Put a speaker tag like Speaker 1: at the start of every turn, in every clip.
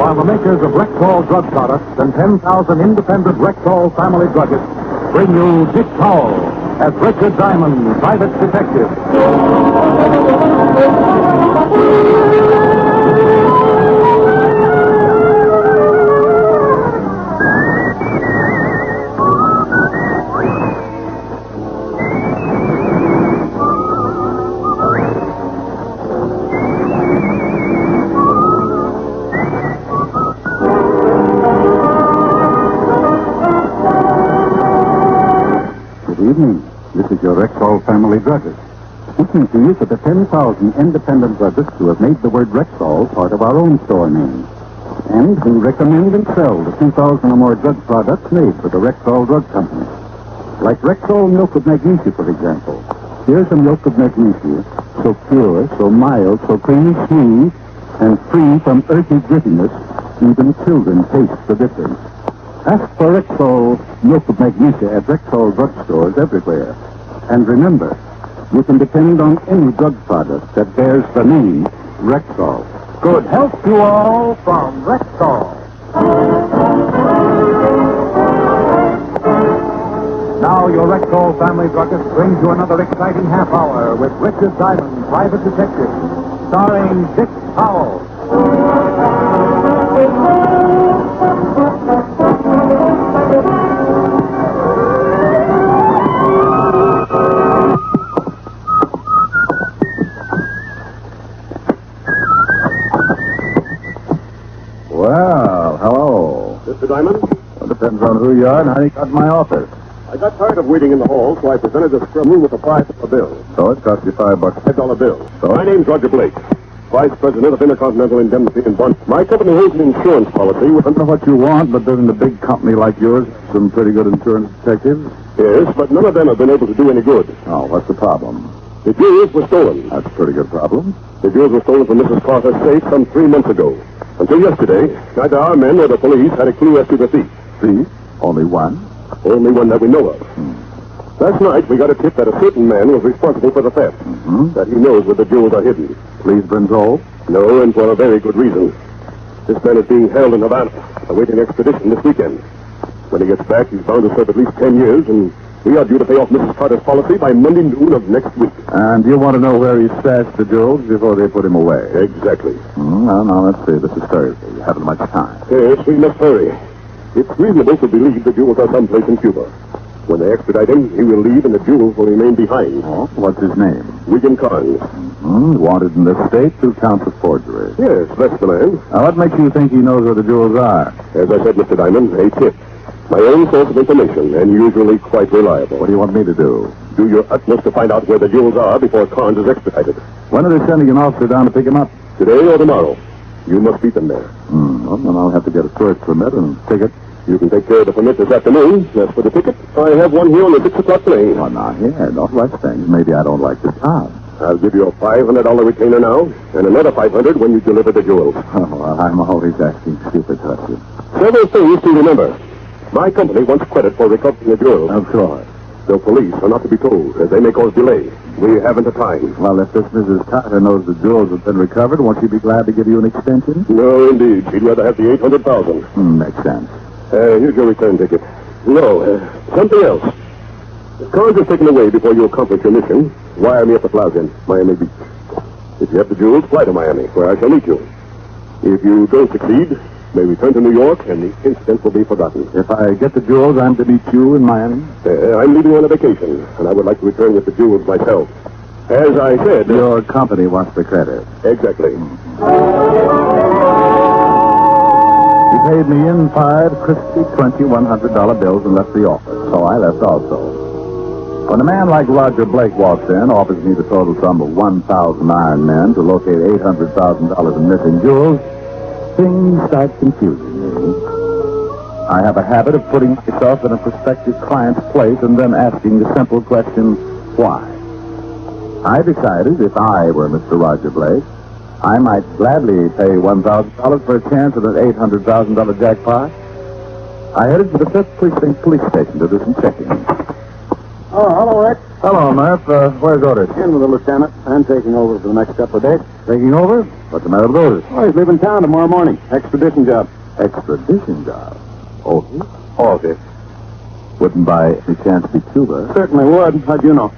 Speaker 1: while the makers of Rexol Drug Products and 10,000 independent Rexol family druggists bring you Dick Powell as Richard Diamond, private detective.
Speaker 2: This is your Rexol family druggist. Speaking to you for the 10,000 independent druggists who have made the word Rexol part of our own store name, and who recommend and sell the 2,000 or more drug products made for the Rexol Drug Company. Like Rexol milk with magnesia, for example. Here's a milk with magnesia, so pure, so mild, so creamy smooth, and free from earthy grittiness, even children taste the difference. Ask for Rexol milk of magnesia at Rexol drugstores everywhere. And remember, you can depend on any drug product that bears the name Rexol.
Speaker 1: Good health to all from Rexol. Now your Rexol family druggist brings you another exciting half hour with Richard Diamond, private detective, starring Dick Powell.
Speaker 2: Well, hello.
Speaker 3: Mr. Diamond?
Speaker 2: Well, depends on who you are and how you got in my office.
Speaker 3: I got tired of waiting in the hall, so I presented this scrum with a $5 bill.
Speaker 2: So it cost you $5.
Speaker 3: $5 bill.
Speaker 2: So?
Speaker 3: My name's Roger Blake, Vice President of Intercontinental Indemnity in Bond. My company holds an insurance policy with...
Speaker 2: I don't know what you want, but doesn't a big company like yours have some pretty good insurance detectives?
Speaker 3: Yes, but none of them have been able to do any good.
Speaker 2: Oh, what's the problem?
Speaker 3: The jewels were stolen.
Speaker 2: That's a pretty good problem.
Speaker 3: The jewels were stolen from Mrs. Carter's safe some 3 months ago. Until yesterday, neither our men or the police had a clue as to the thief.
Speaker 2: Thief? Only one?
Speaker 3: Only one that we know of. Last night, we got a tip that a certain man was responsible for the theft. That he knows where the jewels are hidden.
Speaker 2: Please, Brinzoll?
Speaker 3: No, and for a very good reason. This man is being held in Havana, awaiting extradition this weekend. When he gets back, he's bound to serve at least 10 years, and we are due to pay off Mrs. Carter's policy by Monday noon of next week.
Speaker 2: And you want to know where he stashed the jewels before they put him away?
Speaker 3: Exactly.
Speaker 2: Well, now, let's see. This is Thursday. You haven't much time.
Speaker 3: Yes, we must hurry. It's reasonable to believe the jewels are someplace in Cuba. When they extradite him, he will leave and the jewels will remain behind.
Speaker 2: Oh, what's his name?
Speaker 3: Wigan Carnes.
Speaker 2: Wanted in this state, 2 counts of forgery.
Speaker 3: Yes, that's the man.
Speaker 2: Now, what makes you think he knows where the jewels are?
Speaker 3: As I said, Mr. Diamond, a tip. My own source of information, and usually quite reliable.
Speaker 2: What do you want me to do?
Speaker 3: Do your utmost to find out where the jewels are before Carnes is extradited.
Speaker 2: When are they sending an officer down to pick him up?
Speaker 3: Today or tomorrow. You must meet them there.
Speaker 2: Well, then I'll have to get a search permit and ticket.
Speaker 3: You can take care of the permit this afternoon. As for the ticket, I have one here on the 6 o'clock plane.
Speaker 2: Oh, now, here, don't rush things. Maybe I don't like the job.
Speaker 3: I'll give you a $500 retainer now, and another $500 when you deliver the jewels.
Speaker 2: Oh, well, I'm always asking stupid questions.
Speaker 3: Several things to remember. My company wants credit for recovering the jewels.
Speaker 2: Of course.
Speaker 3: The police are not to be told, as they may cause delay. We haven't the time.
Speaker 2: Well, if this Mrs. Carter knows the jewels have been recovered, won't she be glad to give you an extension?
Speaker 3: No, indeed. She'd rather have the $800,000.
Speaker 2: Makes sense.
Speaker 3: Here's your return ticket. No, something else. If Carnes is taken away before you accomplish your mission, wire me at the plaza in Miami Beach. If you have the jewels, fly to Miami, where I shall meet you. If you don't succeed, may return to New York, and the incident will be forgotten.
Speaker 2: If I get the jewels, I'm to meet you in Miami?
Speaker 3: I'm leaving on a vacation, and I would like to return with the jewels myself. As I said...
Speaker 2: Your company wants the credit.
Speaker 3: Exactly.
Speaker 2: He paid me in 5 crispy $100 bills and left the office, so I left also. When a man like Roger Blake walks in, offers me the total sum of 1,000 iron men to locate $800,000 in missing jewels, things start confusing me. I have a habit of putting myself in a prospective client's place and then asking the simple question, why? I decided if I were Mr. Roger Blake, I might gladly pay $1,000 for a chance at an $800,000 jackpot. I headed to the 5th Precinct Police Station to do some checking.
Speaker 4: Oh, hello, Rick.
Speaker 2: Hello, Murph. Where's Otis?
Speaker 4: In with the lieutenant. I'm taking over for the next couple of days.
Speaker 2: Taking over? What's the matter with Otis?
Speaker 4: Oh, he's leaving town tomorrow morning. Extradition job.
Speaker 2: Extradition job. Otis? Otis. Wouldn't by any chance be Cuba?
Speaker 4: Certainly would. How'd you know?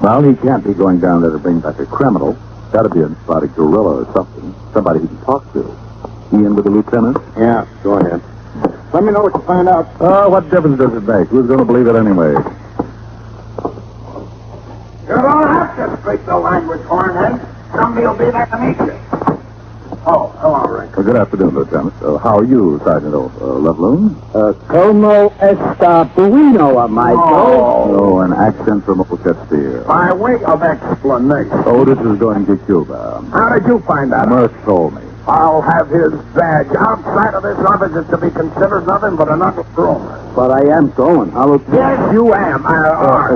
Speaker 2: Well, he can't be going down there to bring back a criminal. Got to be about a guerrilla or something. Somebody he can talk to. He in with the lieutenant?
Speaker 4: Yeah, go ahead. Let me know what you find out.
Speaker 2: Oh, what difference does it make? Who's going to believe it anyway?
Speaker 5: You don't have to speak the language, Hornhead. Somebody will be there to meet you. Oh, hello, Rick.
Speaker 2: Well, good afternoon, Lieutenant. How are you, Sergeant Loveloon?
Speaker 4: Como esta bueno, amigo?
Speaker 2: Oh, an accent from Old Castile.
Speaker 5: By way of explanation,
Speaker 2: Otis is going to Cuba.
Speaker 5: how did you find that out?
Speaker 2: Murph told me.
Speaker 5: I'll have his badge. Outside of this office is to be considered nothing but another rumor.
Speaker 4: But I am going.
Speaker 5: Yes, you am.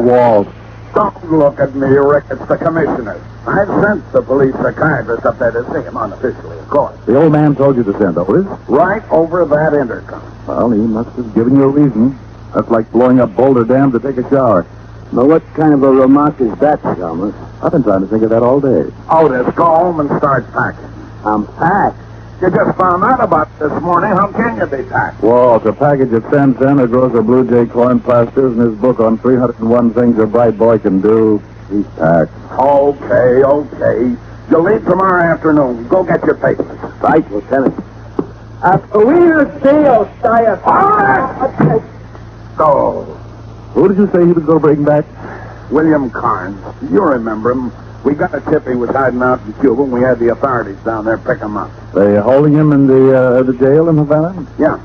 Speaker 2: Walt.
Speaker 5: Don't look at me, Rick. It's the commissioner. I've sent the police psychiatrist up there to see him unofficially, of course.
Speaker 2: The old man told you to send Otis?
Speaker 5: Right over that intercom.
Speaker 2: Well, he must have given you a reason. That's like blowing up Boulder Dam to take a shower.
Speaker 4: Now, what kind of a remark is that, Thomas?
Speaker 2: I've been trying to think of that all day.
Speaker 5: Otis, go home and start packing.
Speaker 4: I'm packed.
Speaker 5: You just found out about it this morning. How can you be packed?
Speaker 2: Walt, a package of 10 cent or grows a Blue Jay corn plasters and his book on 301 things a bright boy can do. He's packed.
Speaker 5: Okay. You leave tomorrow afternoon. Go get your papers.
Speaker 4: Right, Lieutenant. Buenos dias, Sire.
Speaker 5: All right. So,
Speaker 2: Who did you say he was going to bring back?
Speaker 5: William Carnes. You remember him. We got a tip he was hiding out in Cuba, and we had the authorities down there pick him up.
Speaker 2: They holding him in the jail in Havana?
Speaker 5: Yeah.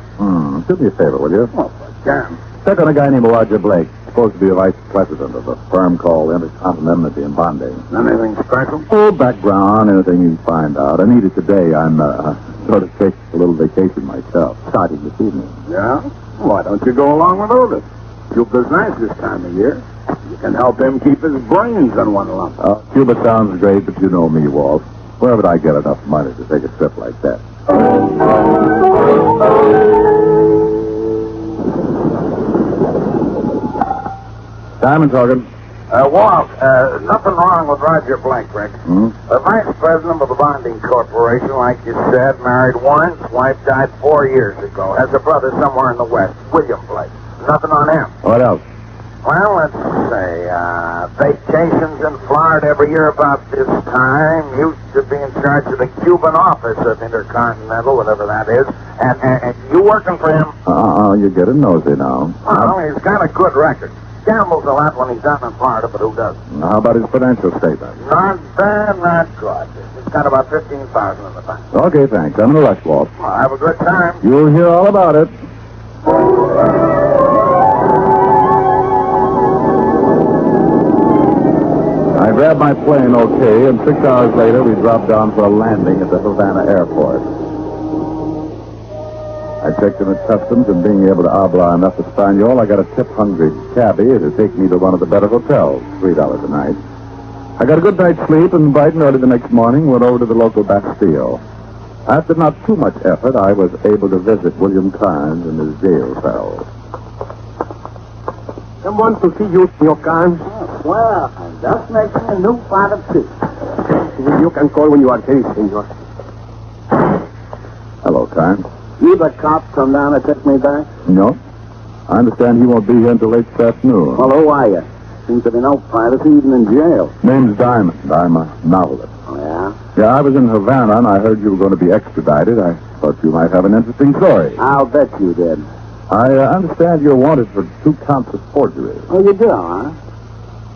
Speaker 2: Do me a favor, will you?
Speaker 5: Oh, damn.
Speaker 2: Check on a guy named Roger Blake. Supposed to be a vice president of a firm called Intercontinental in Bombay.
Speaker 5: Anything special?
Speaker 2: Oh, background, anything you find out. I need it today. I'm sort of taking a little vacation myself, starting this evening.
Speaker 5: Yeah? Why don't you go along with Otis? Cuba's nice this time of year. You can help him keep his brains in one lump.
Speaker 2: Cuba sounds great, but you know me, Walt. Where would I get enough money to take a trip like that? Diamond talking.
Speaker 5: Walt, nothing wrong with Roger Blake, Rick. The vice president of the bonding corporation, like you said, married once, wife died 4 years ago. Has a brother somewhere in the West, William Blake. Nothing on him.
Speaker 2: What else?
Speaker 5: Well, let's say, vacations in Florida every year about this time. Used to be in charge of the Cuban office of Intercontinental, whatever that is. And you working for him?
Speaker 2: You're getting nosy now.
Speaker 5: Well, he's got a good record. Gambles a lot when he's down in Florida, but who doesn't?
Speaker 2: How about his financial statement?
Speaker 5: Not bad, not good. He's got about $15,000 in the bank.
Speaker 2: Okay, thanks. I'm in a rush, Walt.
Speaker 5: Well, have a good time.
Speaker 2: You'll hear all about it. I grabbed my plane okay, and 6 hours later we dropped down for a landing at the Havana airport. I checked in at customs, and being able to habla enough Espanol, I got a tip-hungry cabbie to take me to one of the better hotels, $3 a night. I got a good night's sleep, and bright and early the next morning went over to the local Bastille. After not too much effort, I was able to visit William Carnes in his jail cell.
Speaker 4: Someone to see you, your Carnes.
Speaker 6: Well, I'm just making a new pot of tea.
Speaker 4: You can call when you are ready, senor.
Speaker 2: Hello, Carnes.
Speaker 6: You the cop come down to take me back?
Speaker 2: No. I understand he won't be here until late this afternoon.
Speaker 6: Well, who are you? Seems to be no privacy even in jail.
Speaker 2: Name's Diamond. I'm a novelist.
Speaker 6: Oh, yeah?
Speaker 2: Yeah, I was in Havana, and I heard you were going to be extradited. I thought you might have an interesting story.
Speaker 6: I'll bet you did.
Speaker 2: I understand you're wanted for 2 counts of forgery.
Speaker 6: Oh, you do, huh?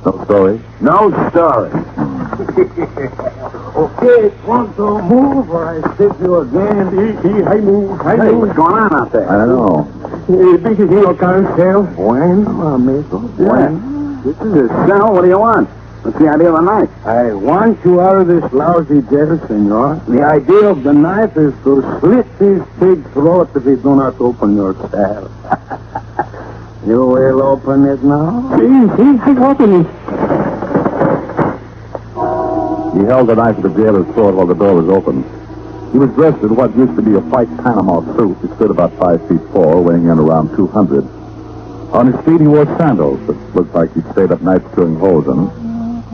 Speaker 2: No story?
Speaker 5: No story.
Speaker 6: Okay, pronto, move, or I stick you again.
Speaker 4: I move.
Speaker 6: Hey, what's going on out there?
Speaker 2: I don't know.
Speaker 4: This is your Carnes cell.
Speaker 6: Bueno, amigo. Bueno. This is his cell. What do you want? What's the idea of the knife?
Speaker 4: I want you out of this lousy jail, senor. The idea of the knife is to slit this pig's throat if you do not open your cell. You will open it now? See, I open it.
Speaker 2: He held the knife at the jailer's throat while the door was open. He was dressed in what used to be a white Panama suit. He stood about 5 feet 4, weighing in around 200. On his feet, he wore sandals that looked like he'd stayed up nights drilling holes in them.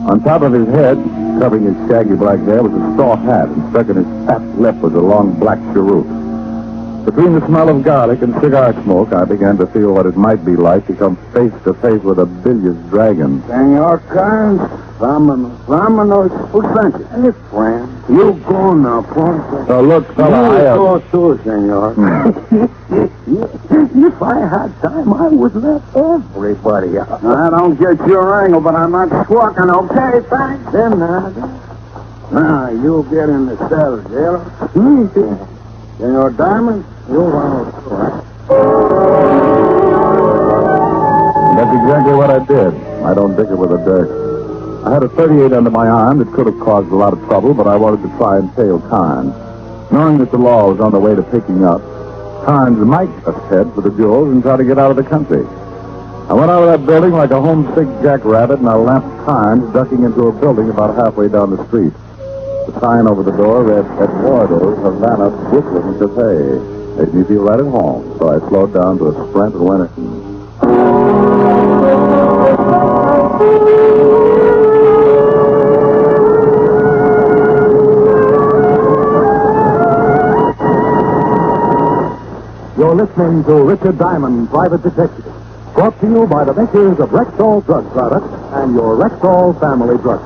Speaker 2: On top of his head, covering his shaggy black hair, was a straw hat, and stuck in his fat lip was a long black cheroot. Between the smell of garlic and cigar smoke, I began to feel what it might be like to come face to face with a bilious dragon.
Speaker 4: Senor Carnes, vámonos. Who sent you? Hey, friend. You go now, Ponce.
Speaker 2: Oh, look, fella,
Speaker 4: You go too, senor. If I had time, I would let everybody out. I don't get your angle, but I'm not squawking, okay? Thanks. Then, now, you'll get in the cell, jailer. Senor Diamond, you'll run us through, huh?
Speaker 2: That's exactly what I did. I don't dicker with a dirt. I had a .38 under my arm that could have caused a lot of trouble, but I wanted to try and tail Carnes. Knowing that the law was on the way to picking up, Carnes might just head for the jewels and try to get out of the country. I went out of that building like a homesick jackrabbit, and I lamped Carnes ducking into a building about halfway down the street. The sign over the door read, Eduardo's Havana, Brooklyn Cafe. Made me feel right at home, so I slowed down to a sprint and went in.
Speaker 1: You're listening to Richard Diamond, Private Detective, brought to you by the makers of Rexol Drug Products and your Rexol family drug.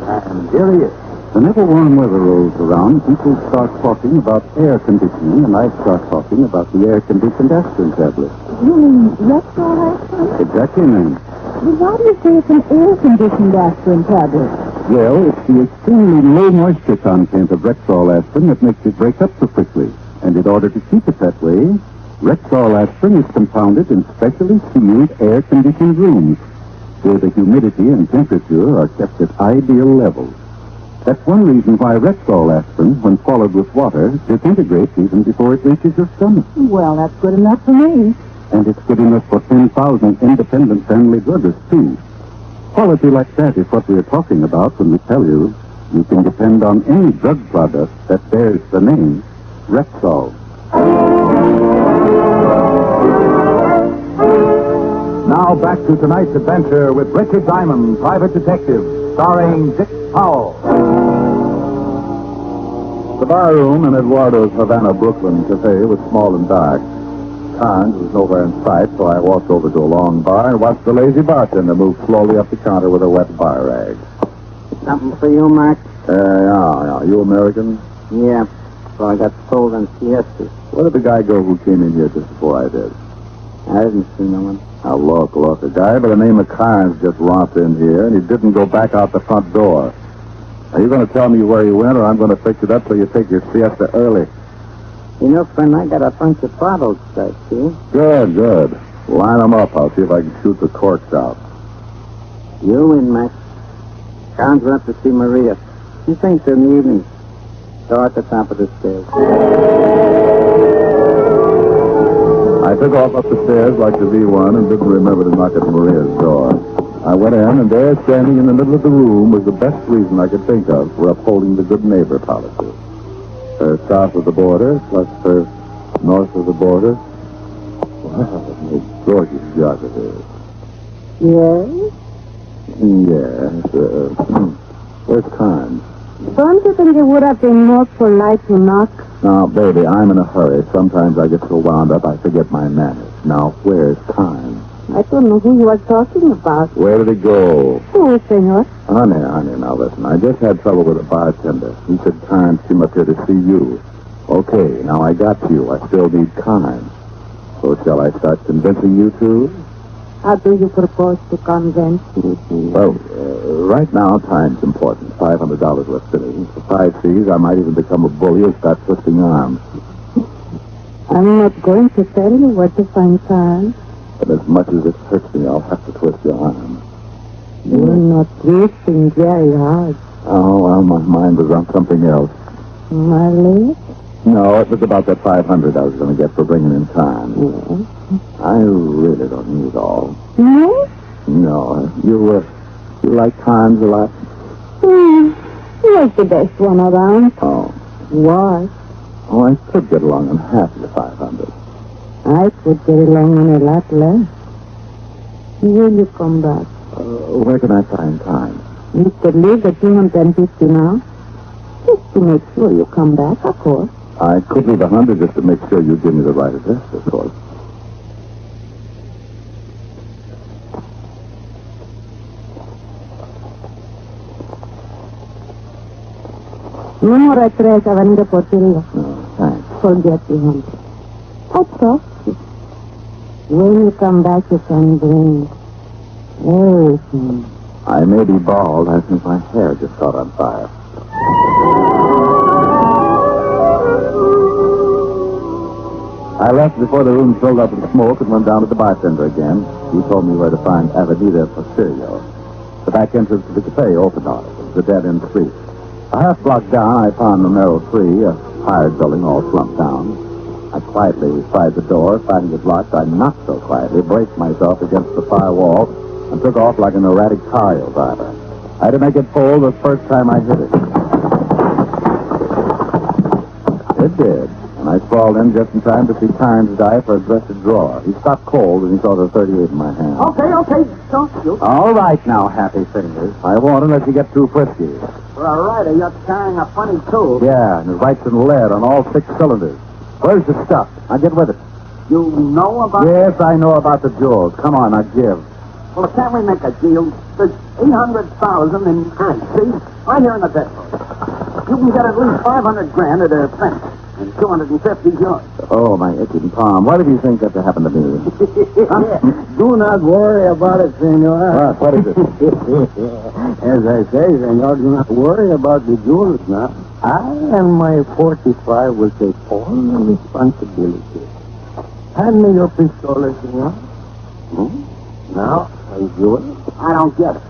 Speaker 1: And here he is.
Speaker 6: Whenever warm weather rolls around, people start talking about air conditioning, and I start talking about the air-conditioned aspirin tablet.
Speaker 7: You mean Rexol aspirin?
Speaker 6: Exactly, ma'am.
Speaker 7: Well, why do you say it's an air-conditioned aspirin tablet?
Speaker 6: Well, it's the extremely low moisture content of Rexol aspirin that makes it break up so quickly. And in order to keep it that way, Rexol aspirin is compounded in specially sealed air-conditioned rooms, where the humidity and temperature are kept at ideal levels. That's one reason why Rexol aspirin, when followed with water, disintegrates even before it reaches your stomach.
Speaker 7: Well, that's good enough for me.
Speaker 6: And it's good enough for 10,000 independent family druggists, too. Quality like that is what we're talking about when we tell you can depend on any drug product that bears the name Rexol.
Speaker 1: Now back to tonight's adventure with Richard Diamond, Private Detective, starring Dick Powell.
Speaker 2: The bar room in Eduardo's Havana, Brooklyn Cafe was small and dark. Carnes was nowhere in sight, so I walked over to a long bar and watched the lazy bartender move slowly up the counter with a wet bar rag.
Speaker 6: Something for you, Mac?
Speaker 2: Yeah. You American?
Speaker 6: Yeah. So I got sold on siestas.
Speaker 2: Where did the guy go who came in here just before I did?
Speaker 6: I didn't see no one.
Speaker 2: Now, look. A guy by the name of Carnes just romped in here, and he didn't go back out the front door. Are you going to tell me where he went, or I'm going to fix it up so you take your siesta early?
Speaker 6: You know, friend, I got a bunch of bottles back here.
Speaker 2: Good. Line them up. I'll see if I can shoot the corks out.
Speaker 6: You win, Mac. Carnes went up to see Maria. She thinks in the evening. Go at the top of the stairs.
Speaker 2: I took off up the stairs like the V1 and didn't remember to knock at Maria's door. I went in, and there, standing in the middle of the room, was the best reason I could think of for upholding the good neighbor policy. Her south of the border, plus her north of the border. Wow, a gorgeous geography.
Speaker 7: Yes?
Speaker 2: Yes. Where's Carnes?
Speaker 7: Don't you think it would have been more polite to knock?
Speaker 2: Now, baby, I'm in a hurry. Sometimes I get so wound up I forget my manners. Now, where's Carnes?
Speaker 7: I don't know who you are talking about.
Speaker 2: Where did he go?
Speaker 7: Who, senor?
Speaker 2: Honey, now listen. I just had trouble with a bartender. He said Carnes came up here to see you. Okay, now I got you. I still need Carnes. So shall I start convincing you too?
Speaker 7: How do you propose to convince me?
Speaker 2: Well, right now time's important. $500 worth spinning. For 5 C's, I might even become a bully and start twisting arms.
Speaker 7: I'm not going to tell you where to find time.
Speaker 2: But as much as it hurts me, I'll have to twist your arm.
Speaker 7: You're not twisting very hard.
Speaker 2: Oh, well, my mind was on something else.
Speaker 7: My leg?
Speaker 2: No, it was about that $500 I was going to get for bringing in Carnes.
Speaker 7: Yes.
Speaker 2: I really don't need it all.
Speaker 7: No?
Speaker 2: No, you like Carnes a lot?
Speaker 7: He was the best one around.
Speaker 2: Oh.
Speaker 7: Was.
Speaker 2: Oh, I could get along on half of the 500.
Speaker 7: I could get along on a lot less. Will you come back?
Speaker 2: Where can I find Carnes?
Speaker 7: Mr. Lee, the 250 now. Just to make sure you come back, of course.
Speaker 2: I could leave 100 just to make sure you give me the right address, of course.
Speaker 7: Número 3, Avenida Porteria.
Speaker 2: Oh, thanks.
Speaker 7: Forget 200. That's all. When you come back, you can bring everything.
Speaker 2: I may be bald. I think my hair just caught on fire. I left before the room filled up with smoke and went down to the bartender again. He told me where to find Avenida Porteria. The back entrance to the cafe opened on it. It was a dead-end street. A half block down, I found a narrow tree, a hired building all slumped down. I quietly tried the door. Finding it locked, I not so quietly braced myself against the far wall and took off like an erratic car driver. I had to make it full the first time I hit it. It did, and I sprawled in just in time to see Carnes die for a dresser drawer. He stopped cold and he saw the 38 in my hand.
Speaker 5: Okay, don't shoot.
Speaker 2: All right now, Happy Fingers. I won't unless you get too frisky.
Speaker 5: For a rider, you're carrying a funny tool.
Speaker 2: Yeah, and it writes in lead on all 6 cylinders. Where's the stuff? Now get with it.
Speaker 5: You know about...
Speaker 2: Yes, I know about the jewels. Come on, now give.
Speaker 5: Well, can't we make a deal? There's 800,000 in cash, see? Right here in the depot. You can get at least 500 grand at a cent, and 250 is yours.
Speaker 2: Oh, my itching palm. Why did you think that to happen to me?
Speaker 4: Do not worry about it, senor.
Speaker 2: What is it?
Speaker 4: As I say, senor, do not worry about the jewels now. I and my 45 will take all the responsibility. Hand me your pistol, senor. Now, are you doing it?
Speaker 5: I don't get it.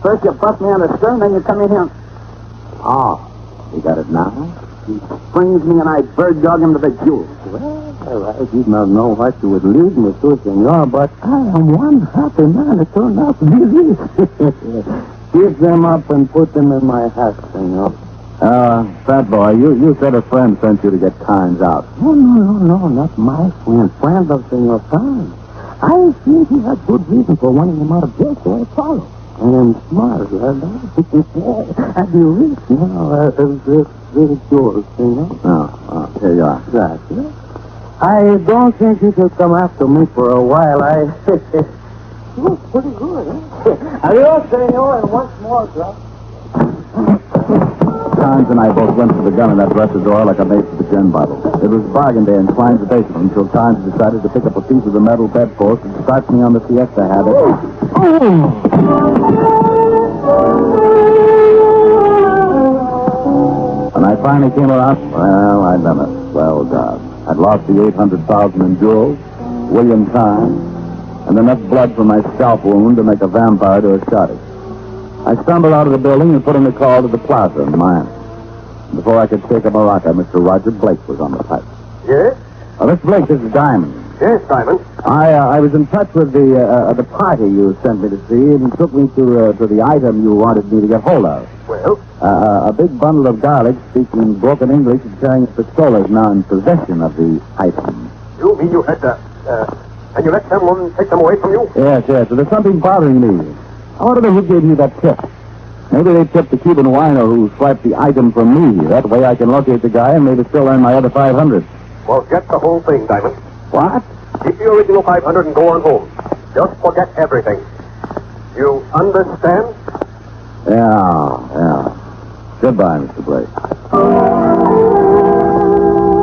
Speaker 5: First you bust me on the stern, then you come in here.
Speaker 2: Ah, you got it now?
Speaker 5: He springs me and I bird dog him to the jewels.
Speaker 4: Well, I did not know what you would lead me to, senor, but I am one happy man to turn out to be this. Pick them up and put them in my hat, senor.
Speaker 2: Fat boy, you said a friend sent you to get Carnes out.
Speaker 4: No, not my friend. Friend of Senor Carnes. I think he had good reason for wanting him out of jail, so I followed. I am smart, right? I'd be rich now, very sure, senor.
Speaker 2: Oh, here you are.
Speaker 4: Exactly. I don't think you should come after me for a while. You look pretty good, huh? Adios, senor, and once more, sir.
Speaker 2: Carnes and I both went to the gun in that dresser drawer like a mace to the gin bottle. It was bargain day in Klein's basement until Carnes decided to pick up a piece of the metal bedpost and start me on the siesta habit. When I finally came around, well, I'd done it. Well done. I'd lost the 800,000 in jewels, William Carnes, and enough blood from my scalp wound to make a vampire to a shotty. I stumbled out of the building and put in a call to the plaza in Miami. Before I could shake a maraca, Mr. Roger Blake was on the pipe.
Speaker 3: Yes?
Speaker 2: Mr. Blake, this is Diamond.
Speaker 3: Yes, Diamond.
Speaker 2: I was in touch with the party you sent me to see, and took me to the item you wanted me to get hold of.
Speaker 3: Well?
Speaker 2: A big bundle of garlic, speaking broken English, and carrying a pistol is now in possession of the item.
Speaker 3: You mean you had, and you let someone take them away from you?
Speaker 2: Yes. So there's something bothering me. I wonder who gave you that tip. Maybe they tipped the Cuban wino who swiped the item from me. That way I can locate the guy and maybe still earn my other 500.
Speaker 3: Well, get the whole thing, Diamond.
Speaker 2: What?
Speaker 3: Keep the original 500 and go on home. Just forget everything. You understand?
Speaker 2: Yeah. Goodbye, Mr. Blake.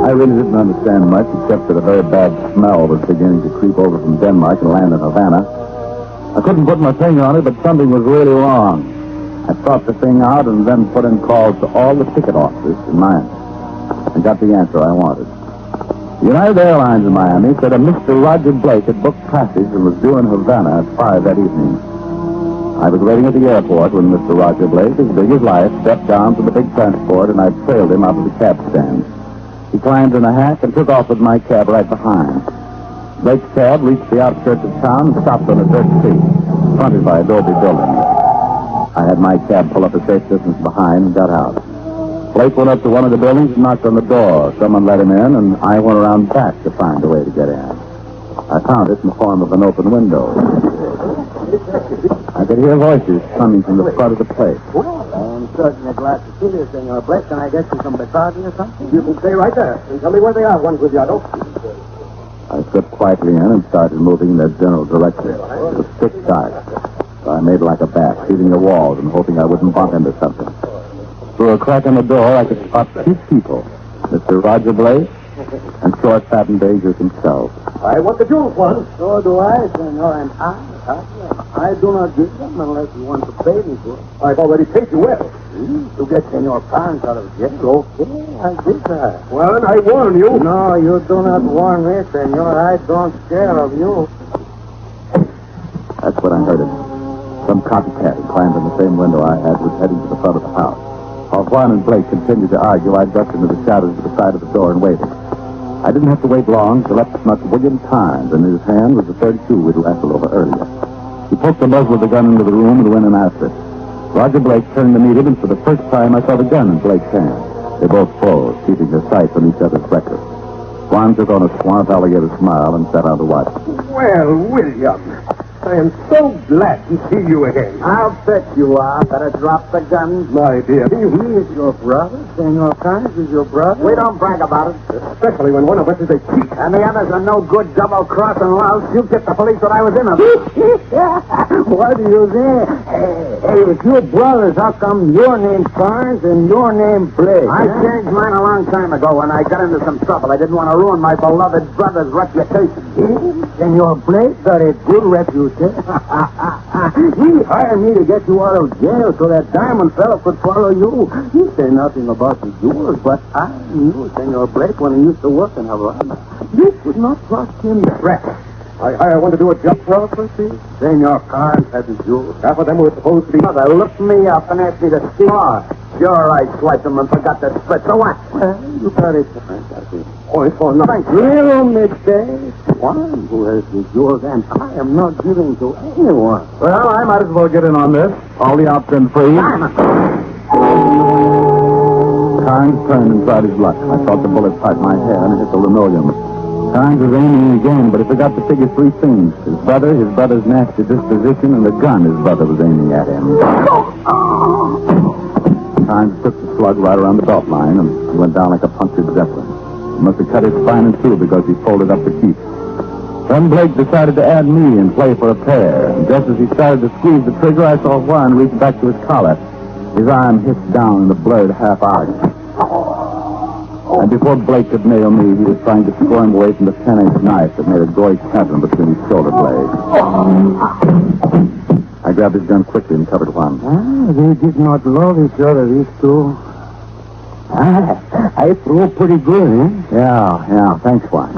Speaker 2: I really didn't understand much, except that a very bad smell was beginning to creep over from Denmark and land in Havana. I couldn't put my finger on it, but something was really wrong. I thought the thing out and then put in calls to all the ticket offices in Miami and got the answer I wanted. United Airlines in Miami said a Mr. Roger Blake had booked passage and was due in Havana at 5 that evening. I was waiting at the airport when Mr. Roger Blake, as big as life, stepped down from the big transport, and I trailed him out to the cab stand. He climbed in a hack and took off with my cab right behind. Blake's cab reached the outskirts of town and stopped on a dirt street, fronted by Adobe building. I had my cab pull up a safe distance behind and got out. Blake went up to one of the buildings and knocked on the door. Someone let him in, and I went around back to find a way to get in. I found it in the form of an open window. I could hear voices coming from the front of the place.
Speaker 4: Well, I'm certainly glad to see you, Senor Blake. Can I get you some Bacardi or something?
Speaker 3: You can stay right there and tell me where they are, Juan Guglielmo.
Speaker 2: I slipped quietly in and started moving in their general direction. It was thick dark. So I made like a bat, feeling the walls and hoping I wouldn't bump into something. Through a crack in the door, I could spot two people, Mr. Roger Blake and short, fat, and dangerous himself.
Speaker 3: I want the jewels, Juan.
Speaker 4: So do I, Senor, and I do not give them unless you want to pay me for it.
Speaker 3: I've already paid you well.
Speaker 4: To get Senor Parents out of jail, okay, I did that.
Speaker 3: Well, and I warn you.
Speaker 4: No, you do not warn me, Senor. I don't scare of you.
Speaker 2: That's when I heard it. Some copycat who climbed in the same window I had was heading to the front of the house. While Juan and Blake continued to argue, I ducked into the shadows to the side of the door and waited. I didn't have to wait long. Gillette snuck William Times, and in his hand was the 32 we'd wrestled over earlier. He poked the muzzle of the gun into the room and went in after it. Roger Blake turned to meet him, and for the first time I saw the gun in Blake's hand. They both froze, keeping their sights on each other's record. Juan took on a swamp alligator smile and sat down to watch.
Speaker 3: Well, William, I am so glad to see you again.
Speaker 4: I'll bet you are. Better drop the gun.
Speaker 3: My dear,
Speaker 4: He is your brother. Senor Parents is your brother. We don't brag about it.
Speaker 3: especially when one of us is a cheat.
Speaker 4: And the others are no good double-crossing louse. You get the police that I was in them. What do you say? Hey, if you're brothers, how come your name's Parents and your name Blake? I changed mine a long time ago when I got into some trouble. I didn't want to ruin my beloved brother's reputation. Senor Blake got a good reputation. He hired me to get you out of jail so that diamond fella could follow you. He said nothing about the jewels, but I knew Senor Blake when he used to work in Havana. You could not trust him.
Speaker 3: Rat. I hire one to do a job for us, see?
Speaker 4: Senor Parents had the jewels.
Speaker 3: Half of them were supposed to be...
Speaker 4: Mother looked me up and asked me to steal. Oh, sure, I swiped them and forgot to split. So what? Well, you got it, Parents, I think.
Speaker 3: Oh, it's for nothing.
Speaker 4: Little mistake. One who has the jewels, and I am not giving to anyone.
Speaker 2: Well, I might as well get in on this. All the options free. Carnes turned and tried his luck. I thought the bullet part my head and hit the linoleum. Carnes was aiming again, but he forgot to figure three things. His brother's nasty disposition, and the gun his brother was aiming at him. Carnes took the slug right around the belt line and went down like a punctured zeppelin. He must have cut his spine in two because he folded up the keep. Then Blake decided to add me and play for a pair. And just as he started to squeeze the trigger, I saw Juan reach back to his collar. His arm hissed down in the blurred half-arc. And before Blake could nail me, he was trying to squirm away from the 10-inch knife that made a gory pattern between his shoulder blades. I grabbed his gun quickly and covered Juan.
Speaker 4: They did not love each other, these two. I threw pretty good, eh?
Speaker 2: Yeah. Thanks, Juan.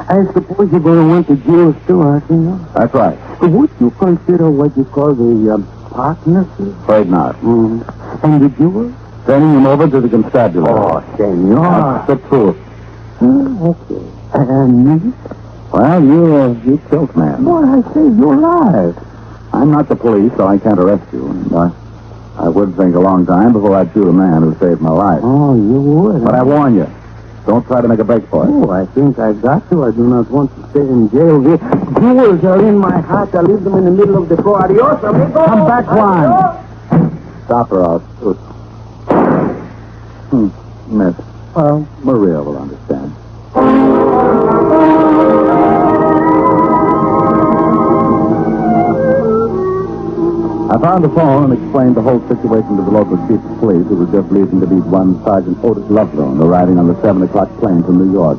Speaker 4: I suppose you're going to want the jewels too, aren't you?
Speaker 2: That's right.
Speaker 4: Would you consider what you call the partnership?
Speaker 2: Afraid not.
Speaker 4: And the jewels?
Speaker 2: Turning him over to the constabulary.
Speaker 4: Oh, senor.
Speaker 2: That's the truth.
Speaker 4: Okay. And me?
Speaker 2: Well, you killed man.
Speaker 4: Well, I say you're alive.
Speaker 2: I'm not the police, so I can't arrest you. And I would think a long time before I'd shoot a man who saved my life.
Speaker 4: Oh, you would?
Speaker 2: But I warn you, don't try to make a break for it.
Speaker 4: Oh, I think I got to. I do not want to stay in jail. The jewels are in my heart. I leave them in the middle of the floor. Adios, amigo.
Speaker 2: Come back, Juan. Stop her, I'll shoot. Miss. Well, Maria will understand. I found the phone and explained the whole situation to the local chief of police, who was just leaving to meet one Sergeant Otis Lovelock, arriving on the 7 o'clock plane from New York.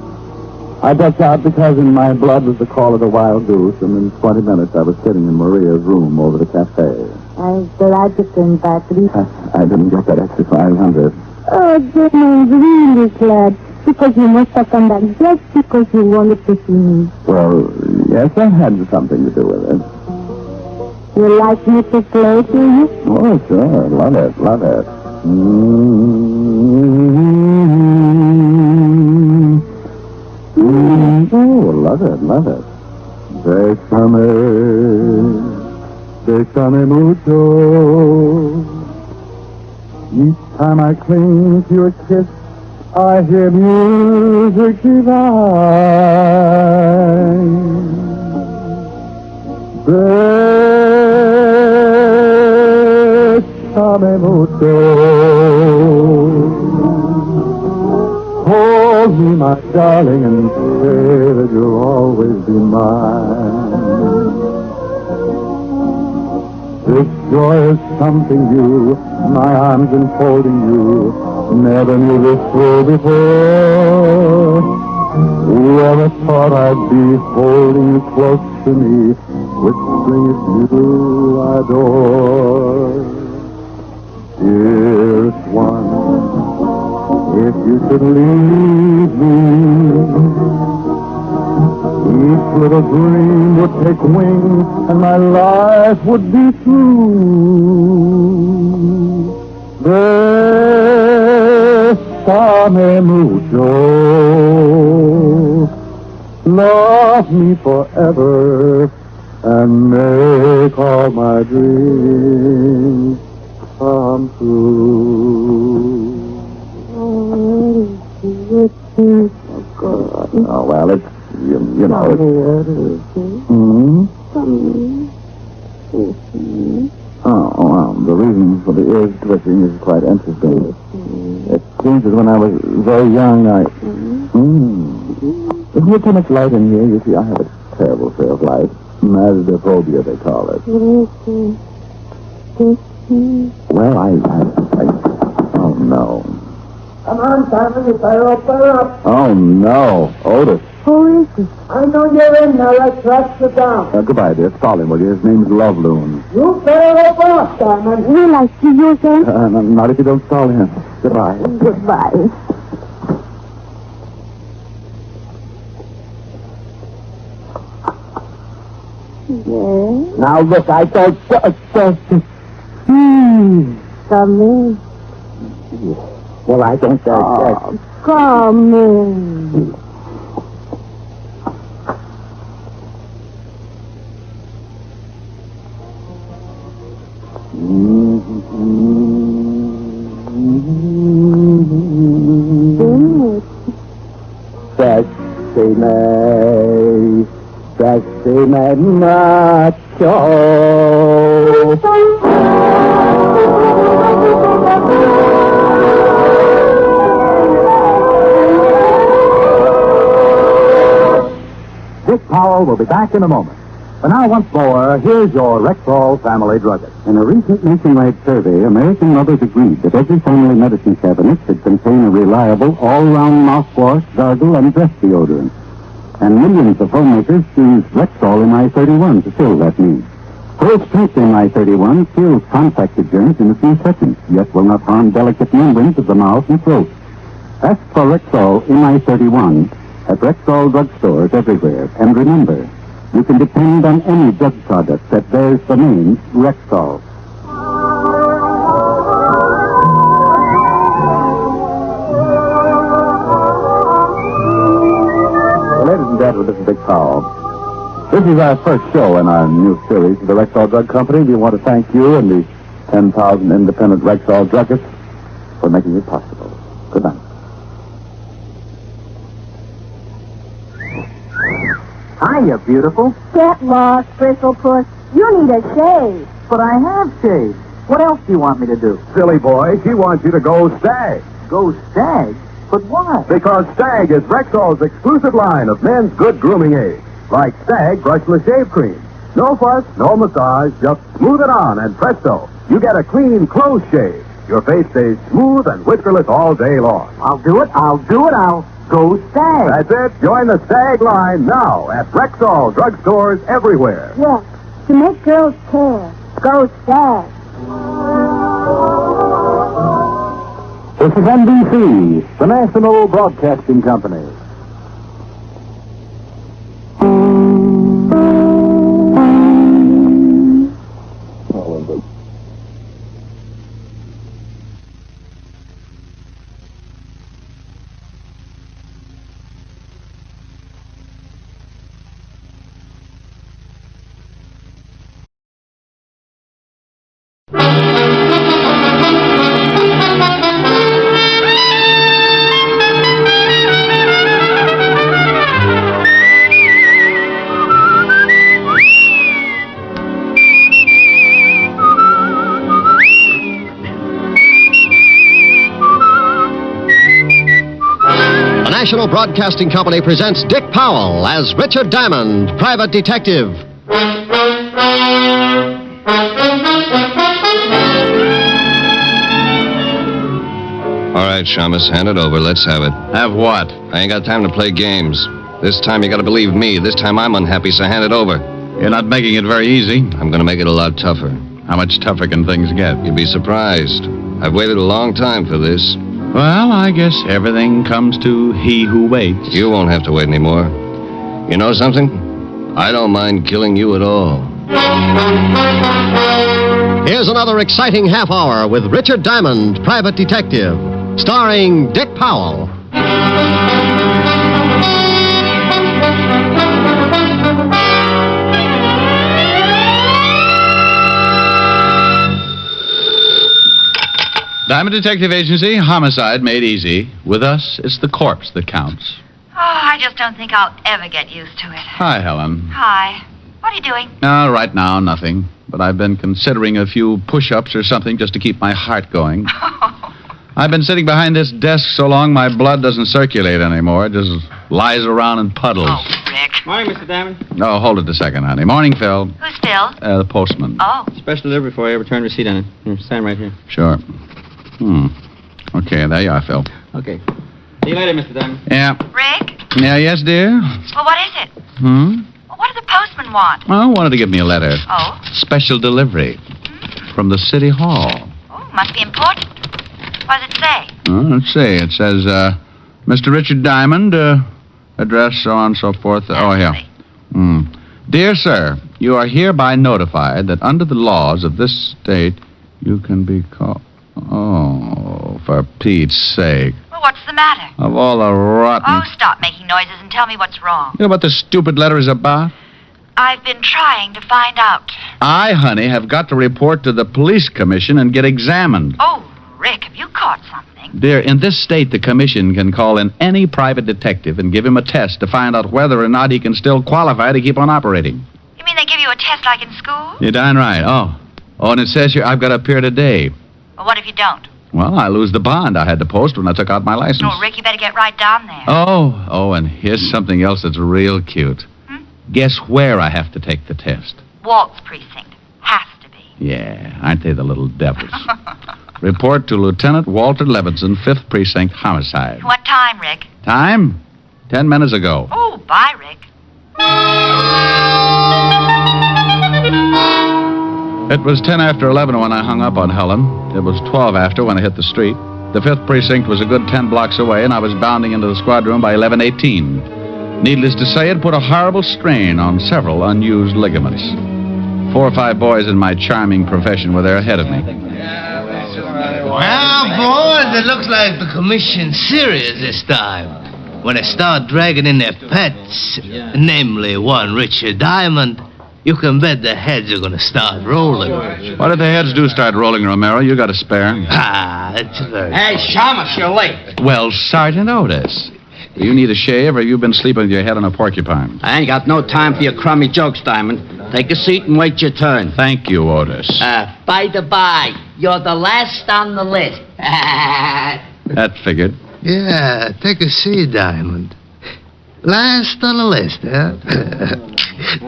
Speaker 2: I ducked out because in my blood was the call of the wild goose, and in 20 minutes I was sitting in Maria's room over the cafe.
Speaker 7: I'm glad you came back, Lisa.
Speaker 2: I didn't get that extra 500.
Speaker 7: Oh, Jim, I'm really glad. Because you must have come back just because you wanted to see me.
Speaker 2: Well, yes, that had something to do with it.
Speaker 7: You like me to play to you?
Speaker 2: Oh, sure. Love it. Oh, love it. Bésame mucho. Each time I cling to your kiss, I hear music divine. bésame mucho. Hold me, my darling, and say that you'll always be mine. This joy is something new, my arms enfolding you. Never knew this thrill before. Whoever thought I'd be holding you close to me, whispering it's you I adore. Dearest one, if you should leave me, each little dream would take wing and my life would be through. Bésame mucho. Love me forever and make all my dreams come true. Oh, well, it's, you know, it's... Oh, well, the reason for the ears twitching is quite interesting. It seems that when I was very young, Isn't there too much light in here? You see, I have a terrible fear of light. Masdophobia, they call it. Well, I... Oh, no.
Speaker 8: Come on, family, fire up.
Speaker 2: Oh, no. Otis.
Speaker 7: Who is it?
Speaker 8: I know you're in there. Let's rush you down.
Speaker 2: Goodbye, dear. Call him, will you? His name's Loveloon.
Speaker 8: You fire up off, Diamond.
Speaker 7: Will I see you again?
Speaker 2: Not if you don't call him. Goodbye.
Speaker 7: Goodbye. Yes.
Speaker 2: Now, look, I don't...
Speaker 7: Come in.
Speaker 2: Well, I don't...
Speaker 7: Come in. Sexy macho.
Speaker 1: Dick Powell will be back in a moment. But now, once more, here's your Rexol family druggist.
Speaker 6: In a recent nationwide survey, American mothers agreed that every family medicine cabinet should contain a reliable, all-round mouthwash, gargle, and breath deodorant. And millions of homemakers choose Rexol MI31 to fill that need. Full-strength MI31 kills contacted germs in a few seconds, yet will not harm delicate membranes of the mouth and throat. Ask for Rexol MI31 at Rexol Drug Stores everywhere. And remember, you can depend on any drug product that bears the name Rexol.
Speaker 2: Ladies and gentlemen, this is Dick Powell. This is our first show in our new series of the Rexol Drug Company. We want to thank you and the 10,000 independent Rexol druggists for making it possible. Good night.
Speaker 8: Hiya, beautiful.
Speaker 7: Get lost, Bristlepuss. You need a shave.
Speaker 8: But I have shaved. What else do you want me to do?
Speaker 3: Silly boy, she wants you to go Stag.
Speaker 8: Go stag? But why?
Speaker 3: Because Stag is Rexall's exclusive line of men's good grooming aids. Like Stag brushless shave cream. No fuss, no massage, just smooth it on and presto, you get a clean, close shave. Your face stays smooth and whiskerless all day long.
Speaker 8: I'll do it. I'll go stag.
Speaker 3: That's it. Join the Stag line now at Rexall Drug Stores everywhere.
Speaker 7: Yes, to make girls care. Go stag.
Speaker 1: This is NBC, the National Broadcasting Company.
Speaker 9: National Broadcasting Company presents Dick Powell as Richard Diamond, private detective.
Speaker 10: All right, Shamus, hand it over. Let's have it.
Speaker 11: Have what?
Speaker 10: I ain't got time to play games. This time you gotta believe me. This time I'm unhappy, so hand it over.
Speaker 11: You're not making it very easy.
Speaker 10: I'm gonna make it a lot tougher.
Speaker 11: How much tougher can things get?
Speaker 10: You'd be surprised. I've waited a long time for this.
Speaker 11: Well, I guess everything comes to he who waits.
Speaker 10: You won't have to wait anymore. You know something? I don't mind killing you at all.
Speaker 9: Here's another exciting half hour with Richard Diamond, private detective, starring Dick Powell.
Speaker 11: Diamond Detective Agency, homicide made easy. With us, it's the corpse that counts.
Speaker 12: Oh, I just don't think I'll ever get used to it.
Speaker 11: Hi, Helen.
Speaker 12: Hi. What are you doing?
Speaker 11: Right now, nothing. But I've been considering a few push-ups or something just to keep my heart going. I've been sitting behind this desk so long my blood doesn't circulate anymore. It just lies around in puddles.
Speaker 12: Oh, Rick.
Speaker 8: Morning, Mr. Diamond.
Speaker 11: No, hold it a second, honey. Morning, Phil.
Speaker 12: Who's Phil?
Speaker 11: The postman.
Speaker 12: Oh.
Speaker 8: Special delivery for you. Return receipt on it. Here, sign right here.
Speaker 11: Sure. Okay, there you are, Phil.
Speaker 8: Okay. See you later, Mr. Diamond.
Speaker 11: Yeah.
Speaker 12: Rick?
Speaker 11: Yeah, yes, dear?
Speaker 12: Well, what is it?
Speaker 11: Hmm?
Speaker 12: Well, what did the postman want?
Speaker 11: Well, wanted to give me a letter.
Speaker 12: Oh?
Speaker 11: Special delivery. From the City Hall.
Speaker 12: Oh, must be important. What does it say?
Speaker 11: Let's see. It says, Mr. Richard Diamond, address, so on and so forth. Here. Dear sir, you are hereby notified that under the laws of this state, you can be called... Oh, for Pete's sake.
Speaker 12: Well, what's the matter?
Speaker 11: Of all the rotten...
Speaker 12: Oh, stop making noises and tell me what's wrong.
Speaker 11: You know what this stupid letter is about?
Speaker 12: I've been trying to find out.
Speaker 11: I, honey, have got to report to the police commission and get examined.
Speaker 12: Oh, Rick, have you caught something?
Speaker 11: Dear, in this state, the commission can call in any private detective and give him a test to find out whether or not he can still qualify to keep on operating.
Speaker 12: You mean they give you a test like in school?
Speaker 11: You're darn right. Oh, and it says here I've got to appear today.
Speaker 12: Well, what if you don't?
Speaker 11: Well, I lose the bond I had to post when I took out my license.
Speaker 12: Oh, Rick, you better get right down there.
Speaker 11: Oh, and here's something else that's real cute. Guess where I have to take the test?
Speaker 12: Waltz Precinct. Has to be.
Speaker 11: Yeah, aren't they the little devils? Report to Lieutenant Walter Levinson, 5th Precinct, homicide.
Speaker 12: What time, Rick?
Speaker 11: Time? 10 minutes ago.
Speaker 12: Oh, bye, Rick.
Speaker 11: It was 10 after 11 when I hung up on Helen. It was 12 after when I hit the street. The 5th Precinct was a good 10 blocks away, and I was bounding into the squad room by 11:18. Needless to say, it put a horrible strain on several unused ligaments. 4 or 5 boys in my charming profession were there ahead of me.
Speaker 13: Well, boys, it looks like the commission's serious this time. When they start dragging in their pets, namely one Richard Diamond, you can bet the heads are going to start rolling.
Speaker 11: What did the heads do start rolling, Romero? You got a spare?
Speaker 13: That's very...
Speaker 8: Hey, Shamus, you're late.
Speaker 11: Well, Sergeant Otis, do you need a shave, or you've been sleeping with your head on a porcupine?
Speaker 8: I ain't got no time for your crummy jokes, Diamond. Take a seat and wait your turn.
Speaker 11: Thank you, Otis.
Speaker 13: By the by, you're the last on the list.
Speaker 11: That figured.
Speaker 13: Yeah, take a seat, Diamond. Last on the list, huh?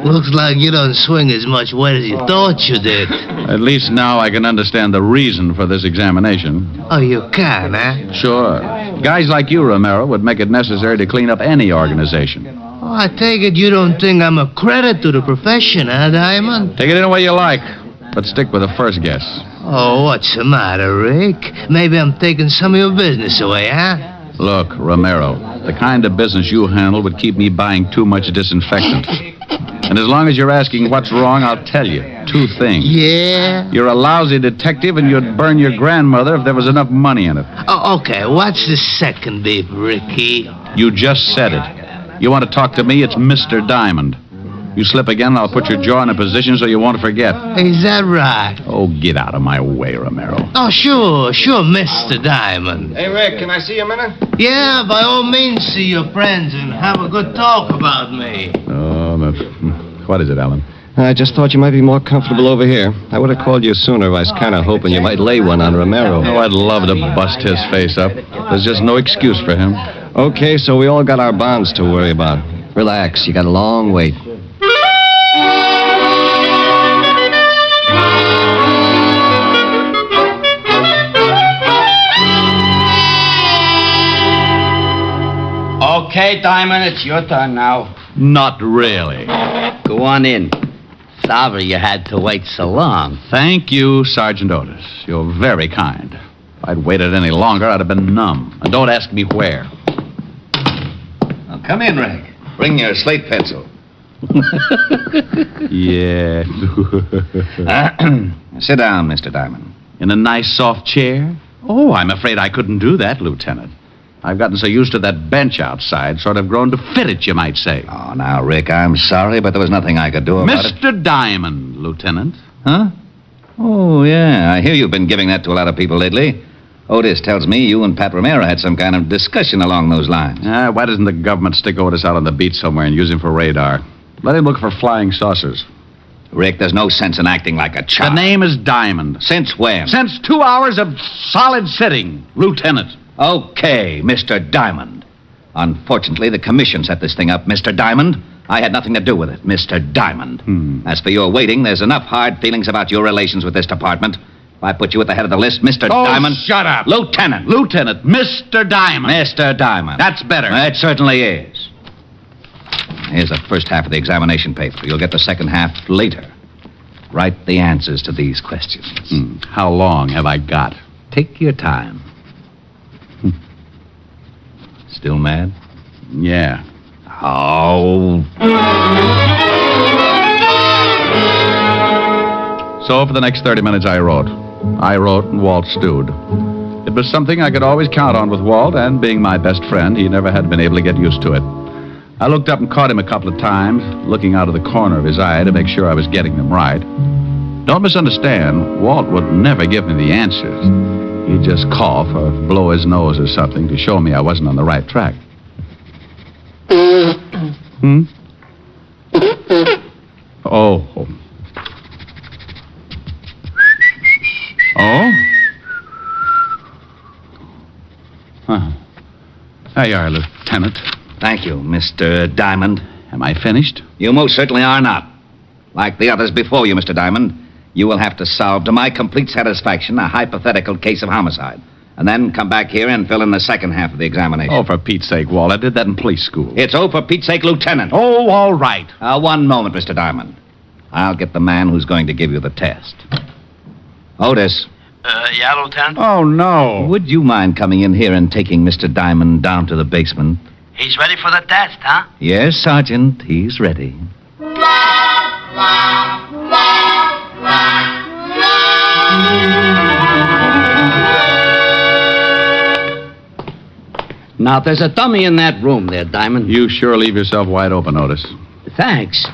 Speaker 13: Looks like you don't swing as much weight as you thought you did.
Speaker 11: At least now I can understand the reason for this examination.
Speaker 13: Oh, you can, huh?
Speaker 11: Sure. Guys like you, Romero, would make it necessary to clean up any organization.
Speaker 13: Oh, I take it you don't think I'm a credit to the profession, huh, Diamond?
Speaker 11: Take it any way you like, but stick with the first guess.
Speaker 13: Oh, what's the matter, Rick? Maybe I'm taking some of your business away, huh?
Speaker 11: Look, Romero, the kind of business you handle would keep me buying too much disinfectant. And as long as you're asking what's wrong, I'll tell you 2 things.
Speaker 13: Yeah?
Speaker 11: You're a lousy detective, and you'd burn your grandmother if there was enough money in it.
Speaker 13: Oh, okay, what's the second beef, Ricky?
Speaker 11: You just said it. You want to talk to me, it's Mr. Diamond. You slip again, and I'll put your jaw in a position so you won't forget.
Speaker 13: Is that right?
Speaker 11: Oh, get out of my way, Romero.
Speaker 13: Oh, sure, Mr. Diamond.
Speaker 8: Hey, Rick, can I see you a minute?
Speaker 13: Yeah, by all means, see your friends and have a good talk about me.
Speaker 11: Oh, what is it, Alan?
Speaker 10: I just thought you might be more comfortable over here. I would have called you sooner. I was kind of hoping you might lay one on Romero.
Speaker 11: Oh, I'd love to bust his face up. There's just no excuse for him.
Speaker 10: Okay, so we all got our bonds to worry about. Relax, you got a long wait.
Speaker 8: Okay, Diamond, it's your turn now.
Speaker 11: Not really.
Speaker 8: Go on in. Sorry you had to wait so long.
Speaker 11: Thank you, Sergeant Otis. You're very kind. If I'd waited any longer, I'd have been numb. And don't ask me where.
Speaker 10: Now, come in, Rick. Bring your slate pencil.
Speaker 11: Yeah.
Speaker 10: Sit down, Mr. Diamond.
Speaker 11: In a nice, soft chair? Oh, I'm afraid I couldn't do that, Lieutenant. I've gotten so used to that bench outside, sort of grown to fit it, you might say.
Speaker 10: Oh, now, Rick, I'm sorry, but there was nothing I could do about it.
Speaker 11: Mr. Diamond, Lieutenant.
Speaker 10: Huh? Oh, yeah. I hear you've been giving that to a lot of people lately. Otis tells me you and Pat Romero had some kind of discussion along those lines.
Speaker 11: Why doesn't the government stick Otis out on the beach somewhere and use him for radar? Let him look for flying saucers.
Speaker 10: Rick, there's no sense in acting like a child.
Speaker 11: The name is Diamond.
Speaker 10: Since when?
Speaker 11: Since 2 hours of solid sitting, Lieutenant.
Speaker 10: Okay, Mr. Diamond. Unfortunately, the commission set this thing up, Mr. Diamond. I had nothing to do with it, Mr. Diamond. As for your waiting, there's enough hard feelings about your relations with this department. If I put you at the head of the list, Mr. Diamond...
Speaker 11: shut up.
Speaker 10: Lieutenant.
Speaker 11: Lieutenant, Mr. Diamond.
Speaker 10: Mr. Diamond.
Speaker 11: That's better.
Speaker 10: It certainly is. Here's the first half of the examination paper. You'll get the second half later. Write the answers to these questions.
Speaker 11: How long have I got?
Speaker 10: Take your time. Still mad?
Speaker 11: Yeah.
Speaker 10: Oh.
Speaker 11: So for the next 30 minutes, I wrote. I wrote and Walt stewed. It was something I could always count on with Walt, and being my best friend, he never had been able to get used to it. I looked up and caught him a couple of times, looking out of the corner of his eye to make sure I was getting them right. Don't misunderstand, Walt would never give me the answers. He'd just cough or blow his nose or something to show me I wasn't on the right track. Oh. Oh? Huh. There you are, Lieutenant.
Speaker 10: Thank you, Mr. Diamond.
Speaker 11: Am I finished?
Speaker 10: You most certainly are not. Like the others before you, Mr. Diamond, you will have to solve, to my complete satisfaction, a hypothetical case of homicide. And then come back here and fill in the second half of the examination.
Speaker 11: Oh, for Pete's sake, Walt. I did that in police school.
Speaker 10: It's oh, for Pete's sake, Lieutenant.
Speaker 11: Oh, all right.
Speaker 10: One moment, Mr. Diamond. I'll get the man who's going to give you the test. Otis.
Speaker 8: Yeah, Lieutenant?
Speaker 11: Oh, no.
Speaker 10: Would you mind coming in here and taking Mr. Diamond down to the basement?
Speaker 8: He's ready for the test, huh?
Speaker 10: Yes, Sergeant. He's ready.
Speaker 8: Now, there's a dummy in that room there, Diamond.
Speaker 11: You sure leave yourself wide open, Otis.
Speaker 8: Thanks.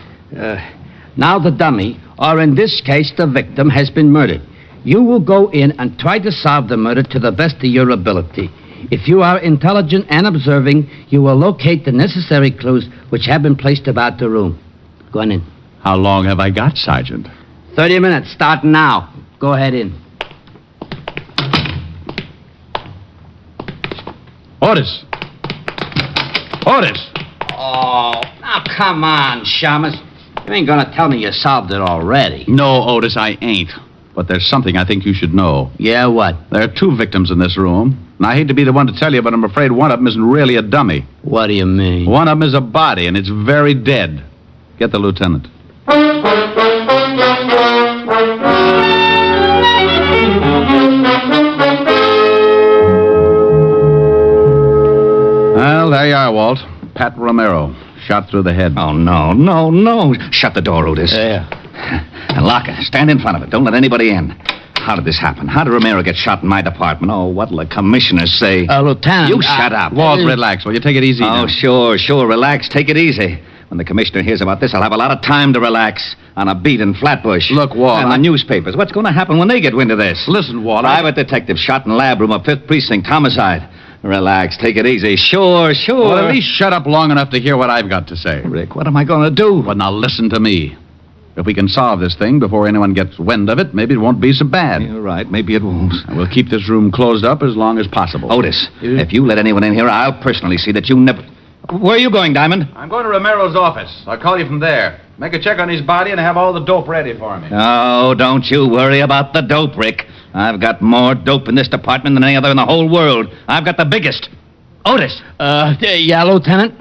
Speaker 8: Now the dummy, or in this case, the victim, has been murdered. You will go in and try to solve the murder to the best of your ability. If you are intelligent and observing, you will locate the necessary clues which have been placed about the room. Go on in.
Speaker 11: How long have I got, Sergeant?
Speaker 8: 30 minutes, starting now. Go ahead in.
Speaker 11: Otis! Otis!
Speaker 8: Oh, now come on, Shamus. You ain't gonna tell me you solved it already.
Speaker 11: No, Otis, I ain't. But there's something I think you should know.
Speaker 8: Yeah, what?
Speaker 11: There are 2 victims in this room. And I hate to be the one to tell you, but I'm afraid one of them isn't really a dummy.
Speaker 8: What do you mean?
Speaker 11: One of them is a body, and it's very dead. Get the lieutenant. Well, there you are, Walt. Pat Romero, shot through the head.
Speaker 10: Oh, no. Shut the door, Otis.
Speaker 8: Yeah.
Speaker 10: And lock it. Stand in front of it. Don't let anybody in. How did this happen? How did Romero get shot in my department? Oh, what'll the commissioners say?
Speaker 8: Lieutenant...
Speaker 10: You shut up.
Speaker 11: Walt, relax. Will you take it easy now?
Speaker 10: Oh, sure. Relax. Take it easy. When the commissioner hears about this, I'll have a lot of time to relax on a beat in Flatbush.
Speaker 11: Look, Walt...
Speaker 10: And the newspapers. What's going to happen when they get wind of this?
Speaker 11: Listen, Walt...
Speaker 10: Private detective shot in lab room of 5th Precinct. Homicide. Relax. Take it easy. Sure.
Speaker 11: Well, at least shut up long enough to hear what I've got to say.
Speaker 10: Rick, what am I going to do?
Speaker 11: Well, now listen to me. If we can solve this thing before anyone gets wind of it, maybe it won't be so bad.
Speaker 10: You're right. Maybe it won't.
Speaker 11: We'll keep this room closed up as long as possible.
Speaker 10: Otis, if you let anyone in here, I'll personally see that you never... Where are you going, Diamond?
Speaker 11: I'm going to Romero's office. I'll call you from there. Make a check on his body and have all the dope ready for me.
Speaker 10: Oh, don't you worry about the dope, Rick. I've got more dope in this department than any other in the whole world. I've got the biggest. Otis.
Speaker 8: Yeah, Lieutenant?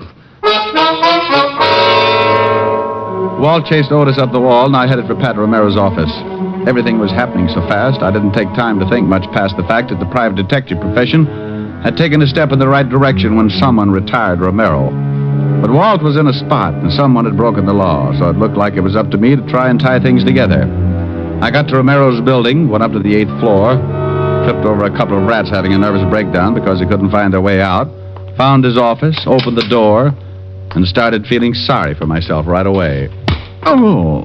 Speaker 11: Walt chased Otis up the wall, and I headed for Pat Romero's office. Everything was happening so fast, I didn't take time to think much past the fact that the private detective profession had taken a step in the right direction when someone retired Romero. But Walt was in a spot, and someone had broken the law, so it looked like it was up to me to try and tie things together. I got to Romero's building, went up to the 8th floor, tripped over a couple of rats having a nervous breakdown because they couldn't find their way out, found his office, opened the door, and started feeling sorry for myself right away. Oh!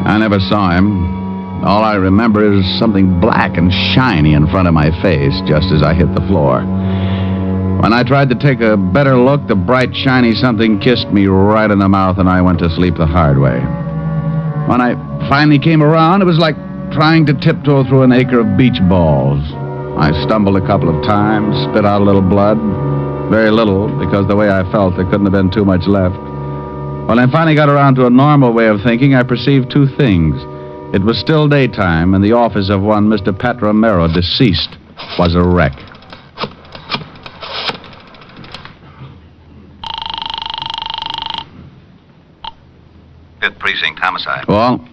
Speaker 11: I never saw him. All I remember is something black and shiny in front of my face just as I hit the floor. When I tried to take a better look, the bright, shiny something kissed me right in the mouth, and I went to sleep the hard way. When I finally came around, it was like trying to tiptoe through an acre of beach balls. I stumbled a couple of times, spit out a little blood. Very little, because the way I felt, there couldn't have been too much left. When I finally got around to a normal way of thinking, I perceived two things. It was still daytime, and the office of one Mr. Pat Romero, deceased, was a wreck.
Speaker 10: Fifth Precinct homicide.
Speaker 11: Well?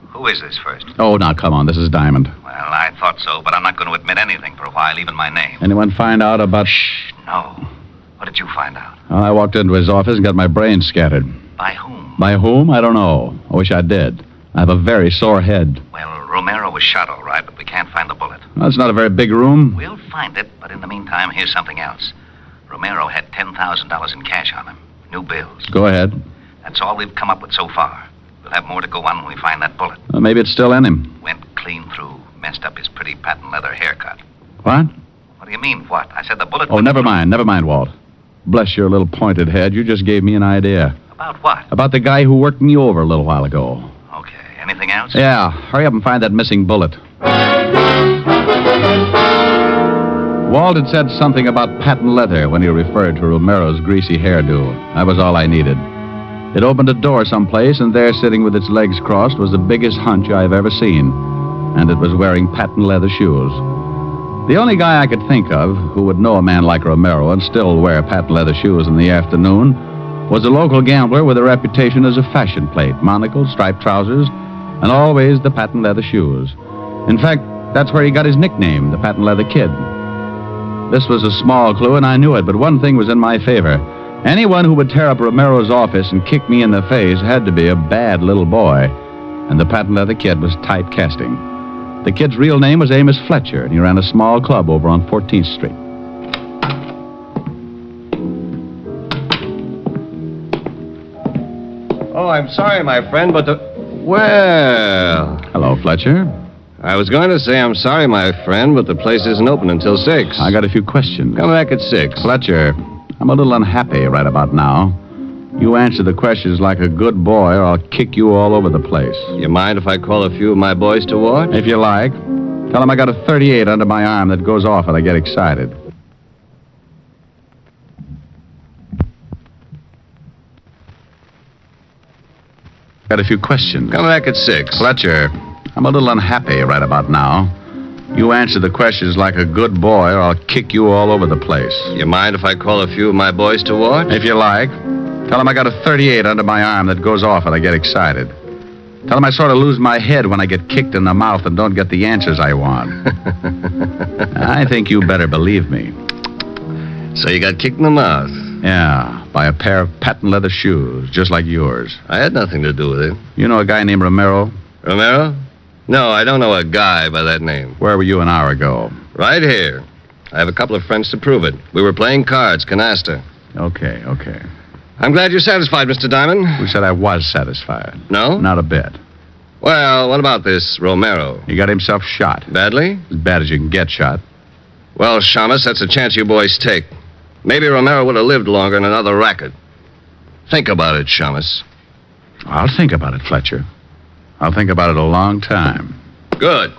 Speaker 10: Who is this first?
Speaker 11: Oh, now, come on. This is Diamond.
Speaker 10: Well, I thought so, but I'm not going to admit anything for a while, even my name.
Speaker 11: Anyone find out about...
Speaker 10: Shh, no. What did you find out?
Speaker 11: Well, I walked into his office and got my brains scattered.
Speaker 10: By whom?
Speaker 11: By whom? I don't know. I wish I did. I have a very sore head.
Speaker 10: Well, Romero was shot all right, but we can't find the bullet.
Speaker 11: Well, it's not a very big room.
Speaker 10: We'll find it, but in the meantime, here's something else. Romero had $10,000 in cash on him. New bills.
Speaker 11: Go ahead.
Speaker 10: That's all we've come up with so far. We'll have more to go on when we find that bullet.
Speaker 11: Well, maybe it's still in him.
Speaker 10: Went clean through. Messed up his pretty patent leather haircut.
Speaker 11: What?
Speaker 10: What do you mean, what? I said the bullet...
Speaker 11: Oh, never mind, Walt. Bless your little pointed head. You just gave me an idea.
Speaker 10: About what?
Speaker 11: About the guy who worked me over a little while ago.
Speaker 10: Okay. Anything else?
Speaker 11: Yeah. Hurry up and find that missing bullet. Walt had said something about patent leather when he referred to Romero's greasy hairdo. That was all I needed. It opened a door someplace, and there, sitting with its legs crossed, was the biggest hunch I've ever seen. And it was wearing patent leather shoes. The only guy I could think of who would know a man like Romero and still wear patent leather shoes in the afternoon was a local gambler with a reputation as a fashion plate, monocle, striped trousers, and always the patent leather shoes. In fact, that's where he got his nickname, the Patent Leather Kid. This was a small clue, and I knew it, but one thing was in my favor. Anyone who would tear up Romero's office and kick me in the face had to be a bad little boy, and the Patent Leather Kid was typecasting. The kid's real name was Amos Fletcher, and he ran a small club over on 14th Street.
Speaker 14: Oh, I'm sorry, my friend, but the... Well...
Speaker 11: Hello, Fletcher.
Speaker 14: I was going to say I'm sorry, my friend, but the place isn't open until 6.
Speaker 11: I got a few questions.
Speaker 14: Come back at 6.
Speaker 11: Fletcher, I'm a little unhappy right about now. You answer the questions like a good boy, or I'll kick you all over the place.
Speaker 14: You mind if I call a few of my boys to watch?
Speaker 11: If you like. Tell them I got a .38 under my arm that goes off when I get excited. Got a few questions.
Speaker 14: Come back at 6.
Speaker 11: Fletcher, I'm a little unhappy right about now. You answer the questions like a good boy, or I'll kick you all over the place.
Speaker 14: You mind if I call a few of my boys to watch?
Speaker 11: If you like. Tell them I got a .38 under my arm that goes off when I get excited. Tell them I sort of lose my head when I get kicked in the mouth and don't get the answers I want. I think you better believe me.
Speaker 14: So you got kicked in the mouth?
Speaker 11: Yeah, by a pair of patent leather shoes, just like yours.
Speaker 14: I had nothing to do with it.
Speaker 11: You know a guy named Romero?
Speaker 14: Romero? No, I don't know a guy by that name.
Speaker 11: Where were you an hour ago?
Speaker 14: Right here. I have a couple of friends to prove it. We were playing cards, canasta.
Speaker 11: Okay.
Speaker 14: I'm glad you're satisfied, Mr. Diamond.
Speaker 11: Who said I was satisfied?
Speaker 14: No?
Speaker 11: Not a bit.
Speaker 14: Well, what about this Romero?
Speaker 11: He got himself shot.
Speaker 14: Badly?
Speaker 11: As bad as you can get shot.
Speaker 14: Well, Shamus, that's a chance you boys take. Maybe Romero would have lived longer in another racket. Think about it, Shamus.
Speaker 11: I'll think about it, Fletcher. I'll think about it a long time.
Speaker 14: Good.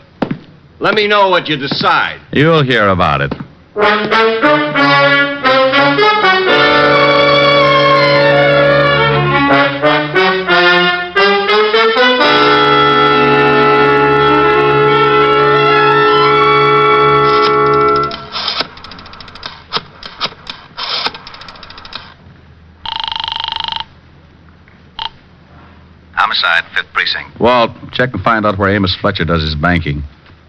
Speaker 14: Let me know what you decide.
Speaker 11: You'll hear about it.
Speaker 10: Homicide, 5th Precinct.
Speaker 11: Walt, check and find out where Amos Fletcher does his banking.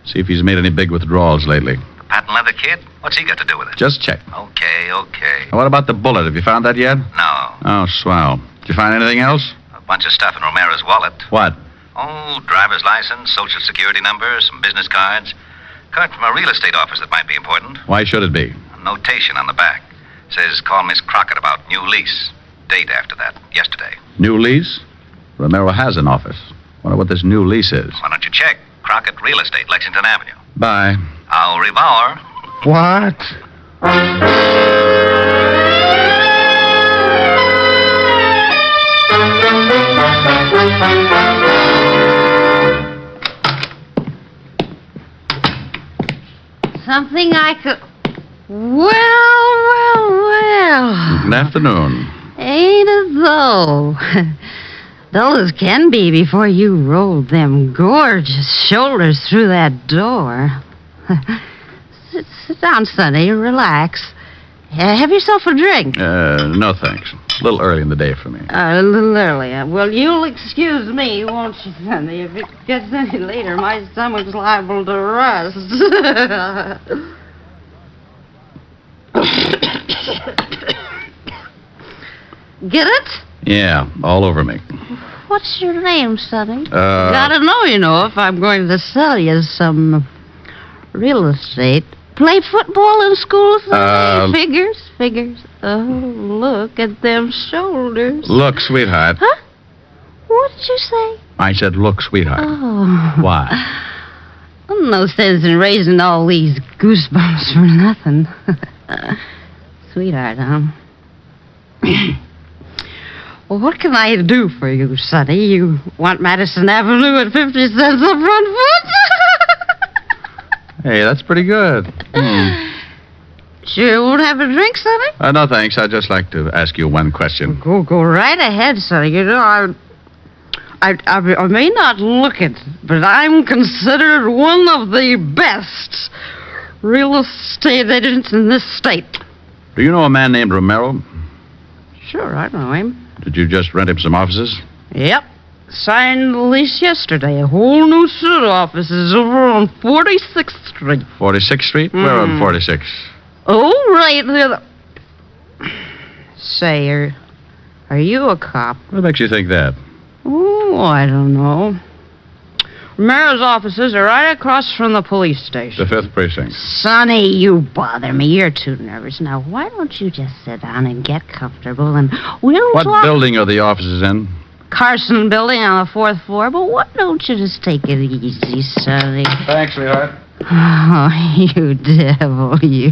Speaker 11: See if he's made any big withdrawals lately.
Speaker 10: The patent leather kid? What's he got to do with it?
Speaker 11: Just check.
Speaker 10: Okay.
Speaker 11: What about the bullet? Have you found that yet?
Speaker 10: No.
Speaker 11: Oh, swell. Did you find anything else?
Speaker 10: A bunch of stuff in Romero's wallet.
Speaker 11: What?
Speaker 10: Oh, driver's license, social security number, some business cards. Card from a real estate office that might be important.
Speaker 11: Why should it be?
Speaker 10: A notation on the back. Says call Miss Crockett about new lease. Date after that, yesterday.
Speaker 11: New lease? Romero has an office. Wonder what this new lease is.
Speaker 10: Why don't you check? Crockett Real Estate, Lexington Avenue.
Speaker 11: Bye.
Speaker 10: Au revoir.
Speaker 11: What?
Speaker 7: Something I could... Well.
Speaker 11: Good afternoon.
Speaker 7: Ain't it though? Dull as can be before you rolled them gorgeous shoulders through that door. Sit down, Sonny. Relax. Have yourself a drink.
Speaker 11: No thanks. A little early in the day for me.
Speaker 7: A little early. Well, you'll excuse me, won't you, Sonny? If it gets any later, my stomach's liable to rust. Get it?
Speaker 11: Yeah, all over me.
Speaker 7: What's your name, Sonny?
Speaker 11: Uh,
Speaker 7: Gotta know, if I'm going to sell you some real estate. Play football in school, Sonny? Figures. Oh, look at them shoulders.
Speaker 11: Look, sweetheart.
Speaker 7: Huh? What did you say?
Speaker 11: I said, look, sweetheart.
Speaker 7: Oh.
Speaker 11: Why?
Speaker 7: No sense in raising all these goosebumps for nothing. Sweetheart, huh? Well, what can I do for you, Sonny? You want Madison Avenue at 50 cents a front foot?
Speaker 11: Hey, that's pretty good.
Speaker 7: Sure won't have a drink, Sonny?
Speaker 11: No, thanks. I'd just like to ask you one question.
Speaker 7: Go right ahead, Sonny. I may not look it, but I'm considered one of the best real estate agents in this state.
Speaker 11: Do you know a man named Romero?
Speaker 7: Sure, I know him.
Speaker 11: Did you just rent him some offices?
Speaker 7: Yep. Signed the lease yesterday. A whole new suit of offices over on 46th Street.
Speaker 11: 46th Street? Where on 46?
Speaker 7: Oh, right there. Say, are you a cop?
Speaker 11: What makes you think that?
Speaker 7: Oh, I don't know. Romero's offices are right across from the police station.
Speaker 11: The 5th Precinct.
Speaker 7: Sonny, you bother me. You're too nervous. Now, why don't you just sit down and get comfortable and we'll
Speaker 11: What
Speaker 7: talk...
Speaker 11: building are the offices in?
Speaker 7: Carson building on the 4th floor, but why don't you just take it easy, Sonny?
Speaker 11: Thanks, sweetheart.
Speaker 7: Oh, you devil, you.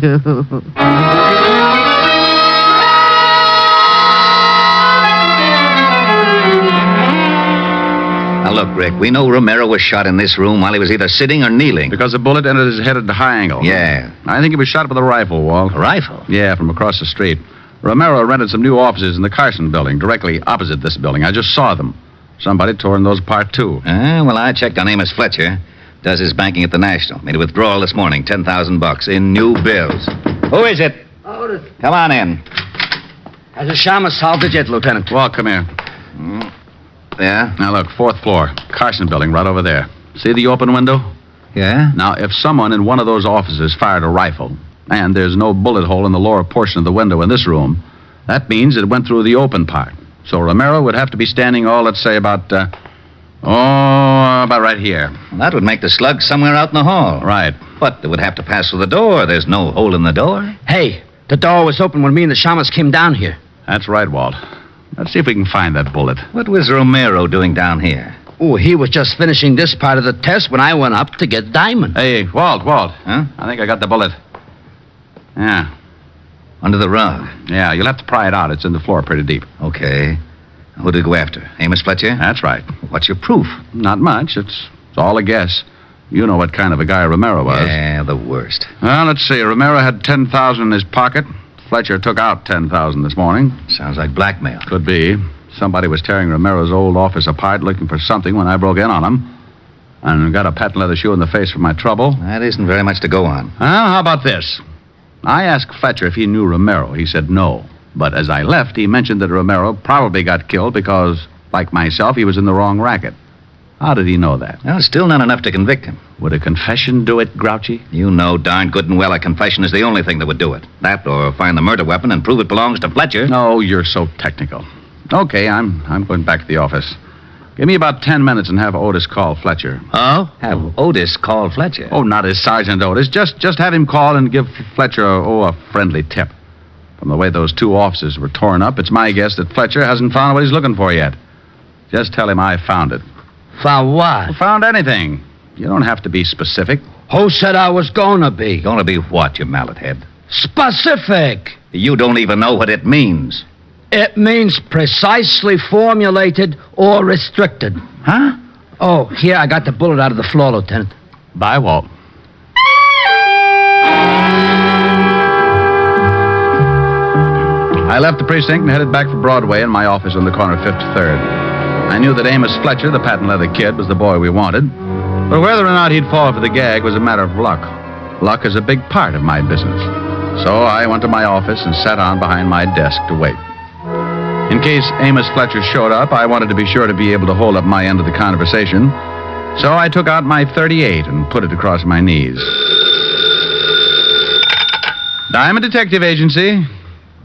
Speaker 10: Now, look, Rick, we know Romero was shot in this room while he was either sitting or kneeling.
Speaker 11: Because the bullet entered his head at a high angle.
Speaker 10: Yeah.
Speaker 11: I think he was shot with a rifle, Walt.
Speaker 10: A rifle?
Speaker 11: Yeah, from across the street. Romero rented some new offices in the Carson building, directly opposite this building. I just saw them. Somebody tore those apart, too.
Speaker 10: Well, I checked on Amos Fletcher. Does his banking at the National. Made a withdrawal this morning, $10,000 in new bills. Who is it?
Speaker 8: Otis.
Speaker 10: Come on in.
Speaker 8: Has the shaman solved it yet, Lieutenant?
Speaker 11: Walt, come here.
Speaker 10: Yeah?
Speaker 11: Now, look, 4th floor, Carson building, right over there. See the open window?
Speaker 10: Yeah?
Speaker 11: Now, if someone in one of those offices fired a rifle, and there's no bullet hole in the lower portion of the window in this room, that means it went through the open part. So Romero would have to be standing, let's say about right here.
Speaker 10: Well, that would make the slug somewhere out in the hall.
Speaker 11: Right.
Speaker 10: But it would have to pass through the door. There's no hole in the door.
Speaker 8: Hey, the door was open when me and the shamans came down here.
Speaker 11: That's right, Walt. Let's see if we can find that bullet.
Speaker 10: What was Romero doing down here?
Speaker 8: Oh, he was just finishing this part of the test when I went up to get Diamond.
Speaker 11: Hey, Walt.
Speaker 10: Huh?
Speaker 11: I think I got the bullet. Yeah.
Speaker 10: Under the rug.
Speaker 11: Yeah, you'll have to pry it out. It's in the floor pretty deep.
Speaker 10: Okay. Who did he go after? Amos Fletcher?
Speaker 11: That's right.
Speaker 10: What's your proof?
Speaker 11: Not much. It's all a guess. You know what kind of a guy Romero was.
Speaker 10: Yeah, the worst.
Speaker 11: Well, let's see. Romero had $10,000 in his pocket. Fletcher took out $10,000 this morning.
Speaker 10: Sounds like blackmail.
Speaker 11: Could be. Somebody was tearing Romero's old office apart looking for something when I broke in on him. And got a patent leather shoe in the face for my trouble.
Speaker 10: That isn't very much to go on.
Speaker 11: Well, how about this? I asked Fletcher if he knew Romero. He said no. But as I left, he mentioned that Romero probably got killed because, like myself, he was in the wrong racket. How did he know that?
Speaker 10: Well, still not enough to convict him.
Speaker 11: Would a confession do it, Grouchy?
Speaker 10: You know darn good and well a confession is the only thing that would do it. That or find the murder weapon and prove it belongs to Fletcher.
Speaker 11: No, you're so technical. Okay, I'm going back to the office. Give me about 10 minutes and have Otis call Fletcher.
Speaker 10: Oh? Have Otis call Fletcher?
Speaker 11: Oh, not as Sergeant Otis. Just have him call and give Fletcher a friendly tip. From the way those two offices were torn up, it's my guess that Fletcher hasn't found what he's looking for yet. Just tell him I found it.
Speaker 8: Found what?
Speaker 11: Well, found anything. You don't have to be specific.
Speaker 8: Who said I was gonna be?
Speaker 10: Gonna be what, you mallet head?
Speaker 8: Specific.
Speaker 10: You don't even know what it means.
Speaker 8: It means precisely formulated or restricted.
Speaker 11: Huh?
Speaker 8: Oh, here, I got the bullet out of the floor, Lieutenant.
Speaker 11: Bye, Walt. I left the precinct and headed back for Broadway in my office on the corner of 53rd. I knew that Amos Fletcher, the patent leather kid, was the boy we wanted. But whether or not he'd fall for the gag was a matter of luck. Luck is a big part of my business. So I went to my office and sat on behind my desk to wait. In case Amos Fletcher showed up, I wanted to be sure to be able to hold up my end of the conversation. So I took out my .38 and put it across my knees. Diamond Detective Agency.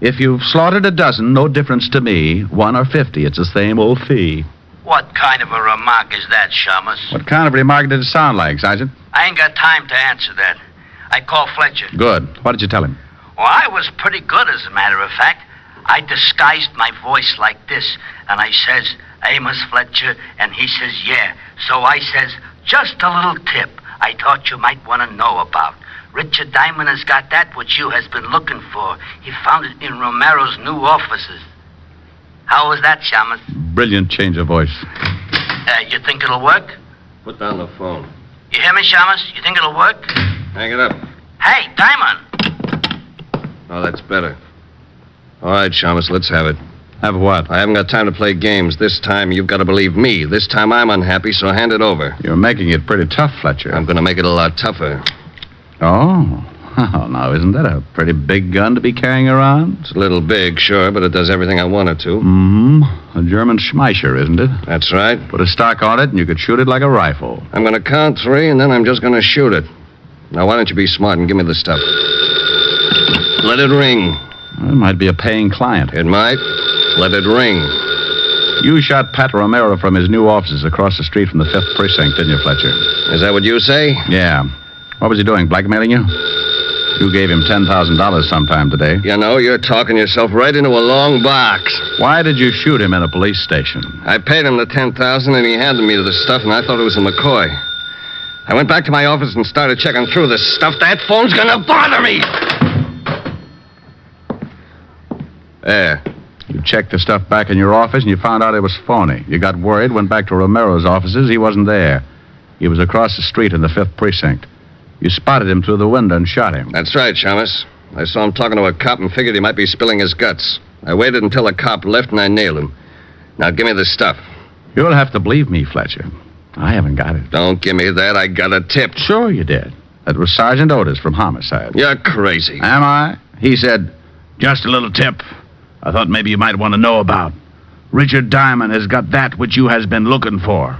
Speaker 11: If you've slaughtered a dozen, no difference to me. 1 or 50, it's the same old fee.
Speaker 8: What kind of a remark is that, Shamus?
Speaker 11: What kind of remark did it sound like, Sergeant?
Speaker 8: I ain't got time to answer that. I called Fletcher.
Speaker 11: Good. What did you tell him?
Speaker 8: Well, I was pretty good, as a matter of fact. I disguised my voice like this, and I says, Amos Fletcher, and he says, yeah. So I says, just a little tip I thought you might want to know about. Richard Diamond has got that which you has been looking for. He found it in Romero's new offices. How was that, Shamus?
Speaker 11: Brilliant change of voice.
Speaker 8: You think it'll work?
Speaker 14: Put down the phone.
Speaker 8: You hear me, Shamus? You think it'll work?
Speaker 14: Hang it up.
Speaker 8: Hey, Diamond!
Speaker 14: Oh, that's better. All right, Shamus, let's have it.
Speaker 11: Have what?
Speaker 14: I haven't got time to play games. This time, you've got to believe me. This time, I'm unhappy, so hand it over.
Speaker 11: You're making it pretty tough, Fletcher.
Speaker 14: I'm going to make it a lot tougher.
Speaker 11: Oh. Oh, now, isn't that a pretty big gun to be carrying around?
Speaker 14: It's a little big, sure, but it does everything I want it to.
Speaker 11: Mm-hmm. A German Schmeischer, isn't it?
Speaker 14: That's right.
Speaker 11: Put a stock on it, and you could shoot it like a rifle.
Speaker 14: I'm going to count 3, and then I'm just going to shoot it. Now, why don't you be smart and give me the stuff? Let it ring.
Speaker 11: It might be a paying client.
Speaker 14: It might. Let it ring.
Speaker 11: You shot Pat Romero from his new offices across the street from the 5th Precinct, didn't you, Fletcher?
Speaker 14: Is that what you say?
Speaker 11: Yeah. What was he doing, blackmailing you? You gave him $10,000 sometime today.
Speaker 14: You know, you're talking yourself right into a long box.
Speaker 11: Why did you shoot him in a police station?
Speaker 14: I paid him the $10,000 and he handed me the stuff, and I thought it was a McCoy. I went back to my office and started checking through this stuff. That phone's gonna bother me!
Speaker 11: There. You checked the stuff back in your office and you found out it was phony. You got worried, went back to Romero's offices. He wasn't there. He was across the street in the 5th Precinct. You spotted him through the window and shot him.
Speaker 14: That's right, Shamus. I saw him talking to a cop and figured he might be spilling his guts. I waited until the cop left and I nailed him. Now give me the stuff.
Speaker 11: You'll have to believe me, Fletcher. I haven't got it.
Speaker 14: Don't give me that. I got a tip.
Speaker 11: Sure you did. That was Sergeant Otis from Homicide.
Speaker 14: You're crazy.
Speaker 11: Am I? He said, just a little tip I thought maybe you might want to know about. Richard Diamond has got that which you has been looking for.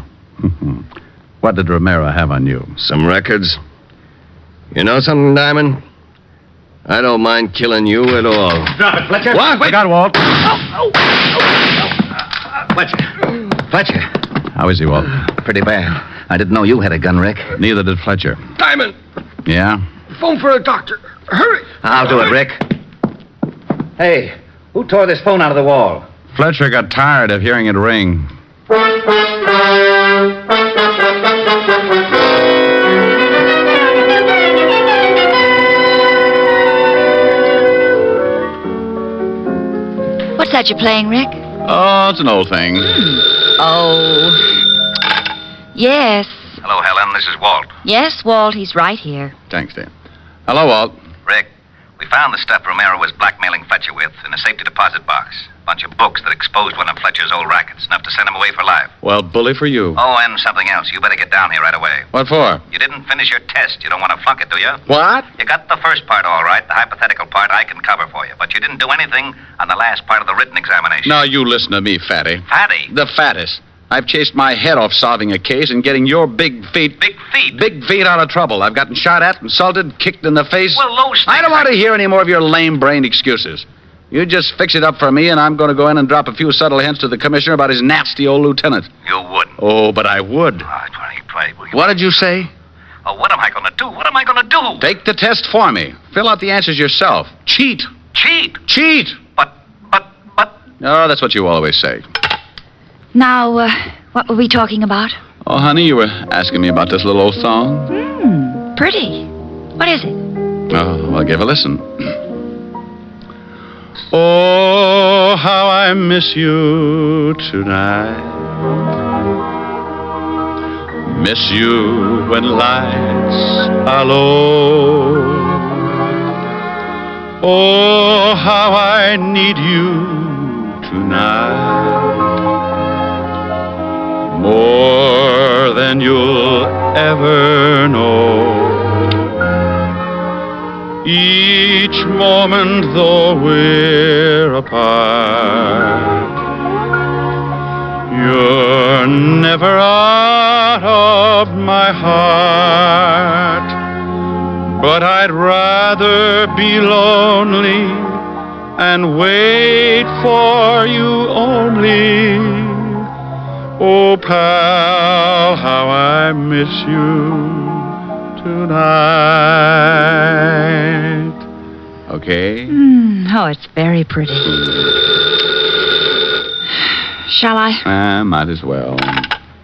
Speaker 11: What did Romero have on you?
Speaker 14: Some records. You know something, Diamond? I don't mind killing you at all.
Speaker 10: Drop it, Fletcher.
Speaker 14: What?
Speaker 11: I got Walt.
Speaker 10: Fletcher.
Speaker 11: How is he, Walt?
Speaker 10: Pretty bad. I didn't know you had a gun, Rick.
Speaker 11: Neither did Fletcher.
Speaker 14: Diamond!
Speaker 11: Yeah?
Speaker 14: Phone for a doctor. Hurry!
Speaker 10: I'll do it, Rick. Hey, who tore this phone out of the wall?
Speaker 11: Fletcher got tired of hearing it ring.
Speaker 15: What's that you're playing, Rick?
Speaker 11: Oh, it's an old thing.
Speaker 12: Oh. Yes.
Speaker 10: Hello, Helen. This is Walt.
Speaker 12: Yes, Walt, he's right here.
Speaker 11: Thanks, dear. Hello, Walt.
Speaker 10: Rick, we found the stuff Romero was blackmailing Fletcher with in a safety deposit box. A bunch of books that exposed one of Fletcher's old rackets, enough to send him away for life.
Speaker 11: Well, bully for you.
Speaker 10: Oh, and something else. You better get down here right away.
Speaker 11: What for?
Speaker 10: You didn't finish your test. You don't want to flunk it, do you?
Speaker 11: What?
Speaker 10: You got the first part all right. The hypothetical part I can cover for you. But you didn't do anything on the last part of the written examination.
Speaker 11: Now, you listen to me, Fatty.
Speaker 10: Fatty?
Speaker 11: The fattest. I've chased my head off solving a case and getting your big feet...
Speaker 10: Big feet?
Speaker 11: Big feet out of trouble. I've gotten shot at, insulted, kicked in the face.
Speaker 10: Well, those things...
Speaker 11: I don't want to hear any more of your lame-brained excuses. You just fix it up for me, and I'm going to go in and drop a few subtle hints to the commissioner about his nasty old lieutenant.
Speaker 10: You wouldn't.
Speaker 11: Oh, but I would. What did you say?
Speaker 10: Oh, what am I going to do? What am I going to do?
Speaker 11: Take the test for me. Fill out the answers yourself. Cheat.
Speaker 10: Cheat?
Speaker 11: Cheat.
Speaker 10: But...
Speaker 11: Oh, that's what you always say.
Speaker 12: Now, what were we talking about?
Speaker 11: Oh, honey, you were asking me about this little old song.
Speaker 12: Pretty. What is it?
Speaker 11: Oh, well, give a listen. Oh, how I miss you tonight. Miss you when lights are low. Oh, how I need you tonight. More than you'll ever know. Each moment though we're apart, you're never out of my heart. But I'd rather be lonely and wait for you only. Oh, pal, how I miss you tonight. Okay?
Speaker 12: Oh, it's very pretty. Shall I?
Speaker 11: Might as well.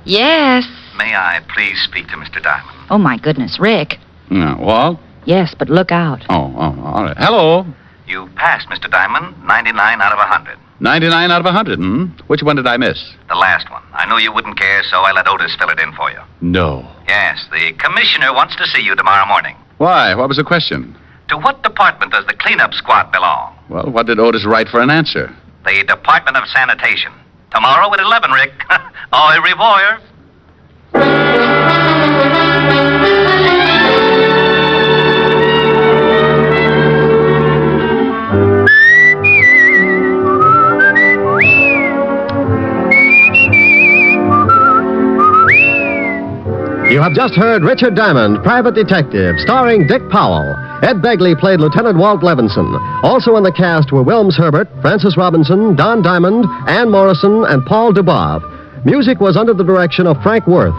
Speaker 12: Yes.
Speaker 10: May I please speak to Mr. Diamond?
Speaker 12: Oh, my goodness, Rick.
Speaker 11: Walt?
Speaker 12: Yes, but look out.
Speaker 11: Oh, all right. Hello.
Speaker 10: You passed, Mr. Diamond, 99 out of 100.
Speaker 11: 99 out of 100, Which one did I miss?
Speaker 10: The last one. I knew you wouldn't care, so I let Otis fill it in for you.
Speaker 11: No.
Speaker 10: Yes, the commissioner wants to see you tomorrow morning.
Speaker 11: Why? What was the question?
Speaker 10: To what department does the cleanup squad belong?
Speaker 11: Well, what did Otis write for an answer?
Speaker 10: The Department of Sanitation. Tomorrow at 11, Rick. Au revoir.
Speaker 9: You have just heard Richard Diamond, Private Detective, starring Dick Powell. Ed Begley played Lieutenant Walt Levinson. Also in the cast were Wilms Herbert, Francis Robinson, Don Diamond, Ann Morrison, and Paul Dubov. Music was under the direction of Frank Worth.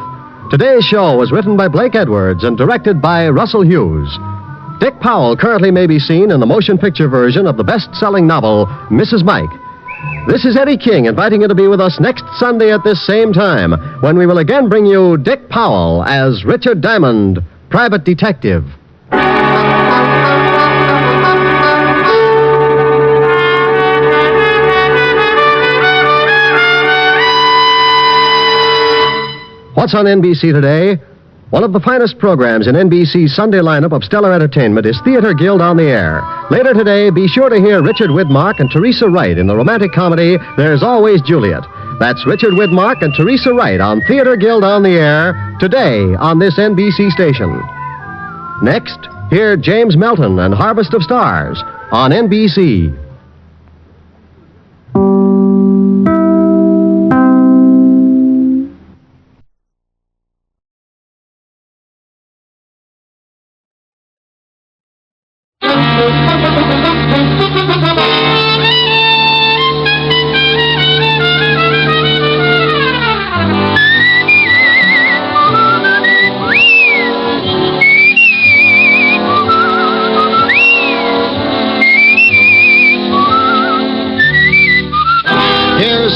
Speaker 9: Today's show was written by Blake Edwards and directed by Russell Hughes. Dick Powell currently may be seen in the motion picture version of the best-selling novel, Mrs. Mike. This is Eddie King inviting you to be with us next Sunday at this same time when we will again bring you Dick Powell as Richard Diamond, Private Detective. What's on NBC today? One of the finest programs in NBC's Sunday lineup of stellar entertainment is Theater Guild on the Air. Later today, be sure to hear Richard Widmark and Teresa Wright in the romantic comedy There's Always Juliet. That's Richard Widmark and Teresa Wright on Theater Guild on the Air today on this NBC station. Next, hear James Melton and Harvest of Stars on NBC.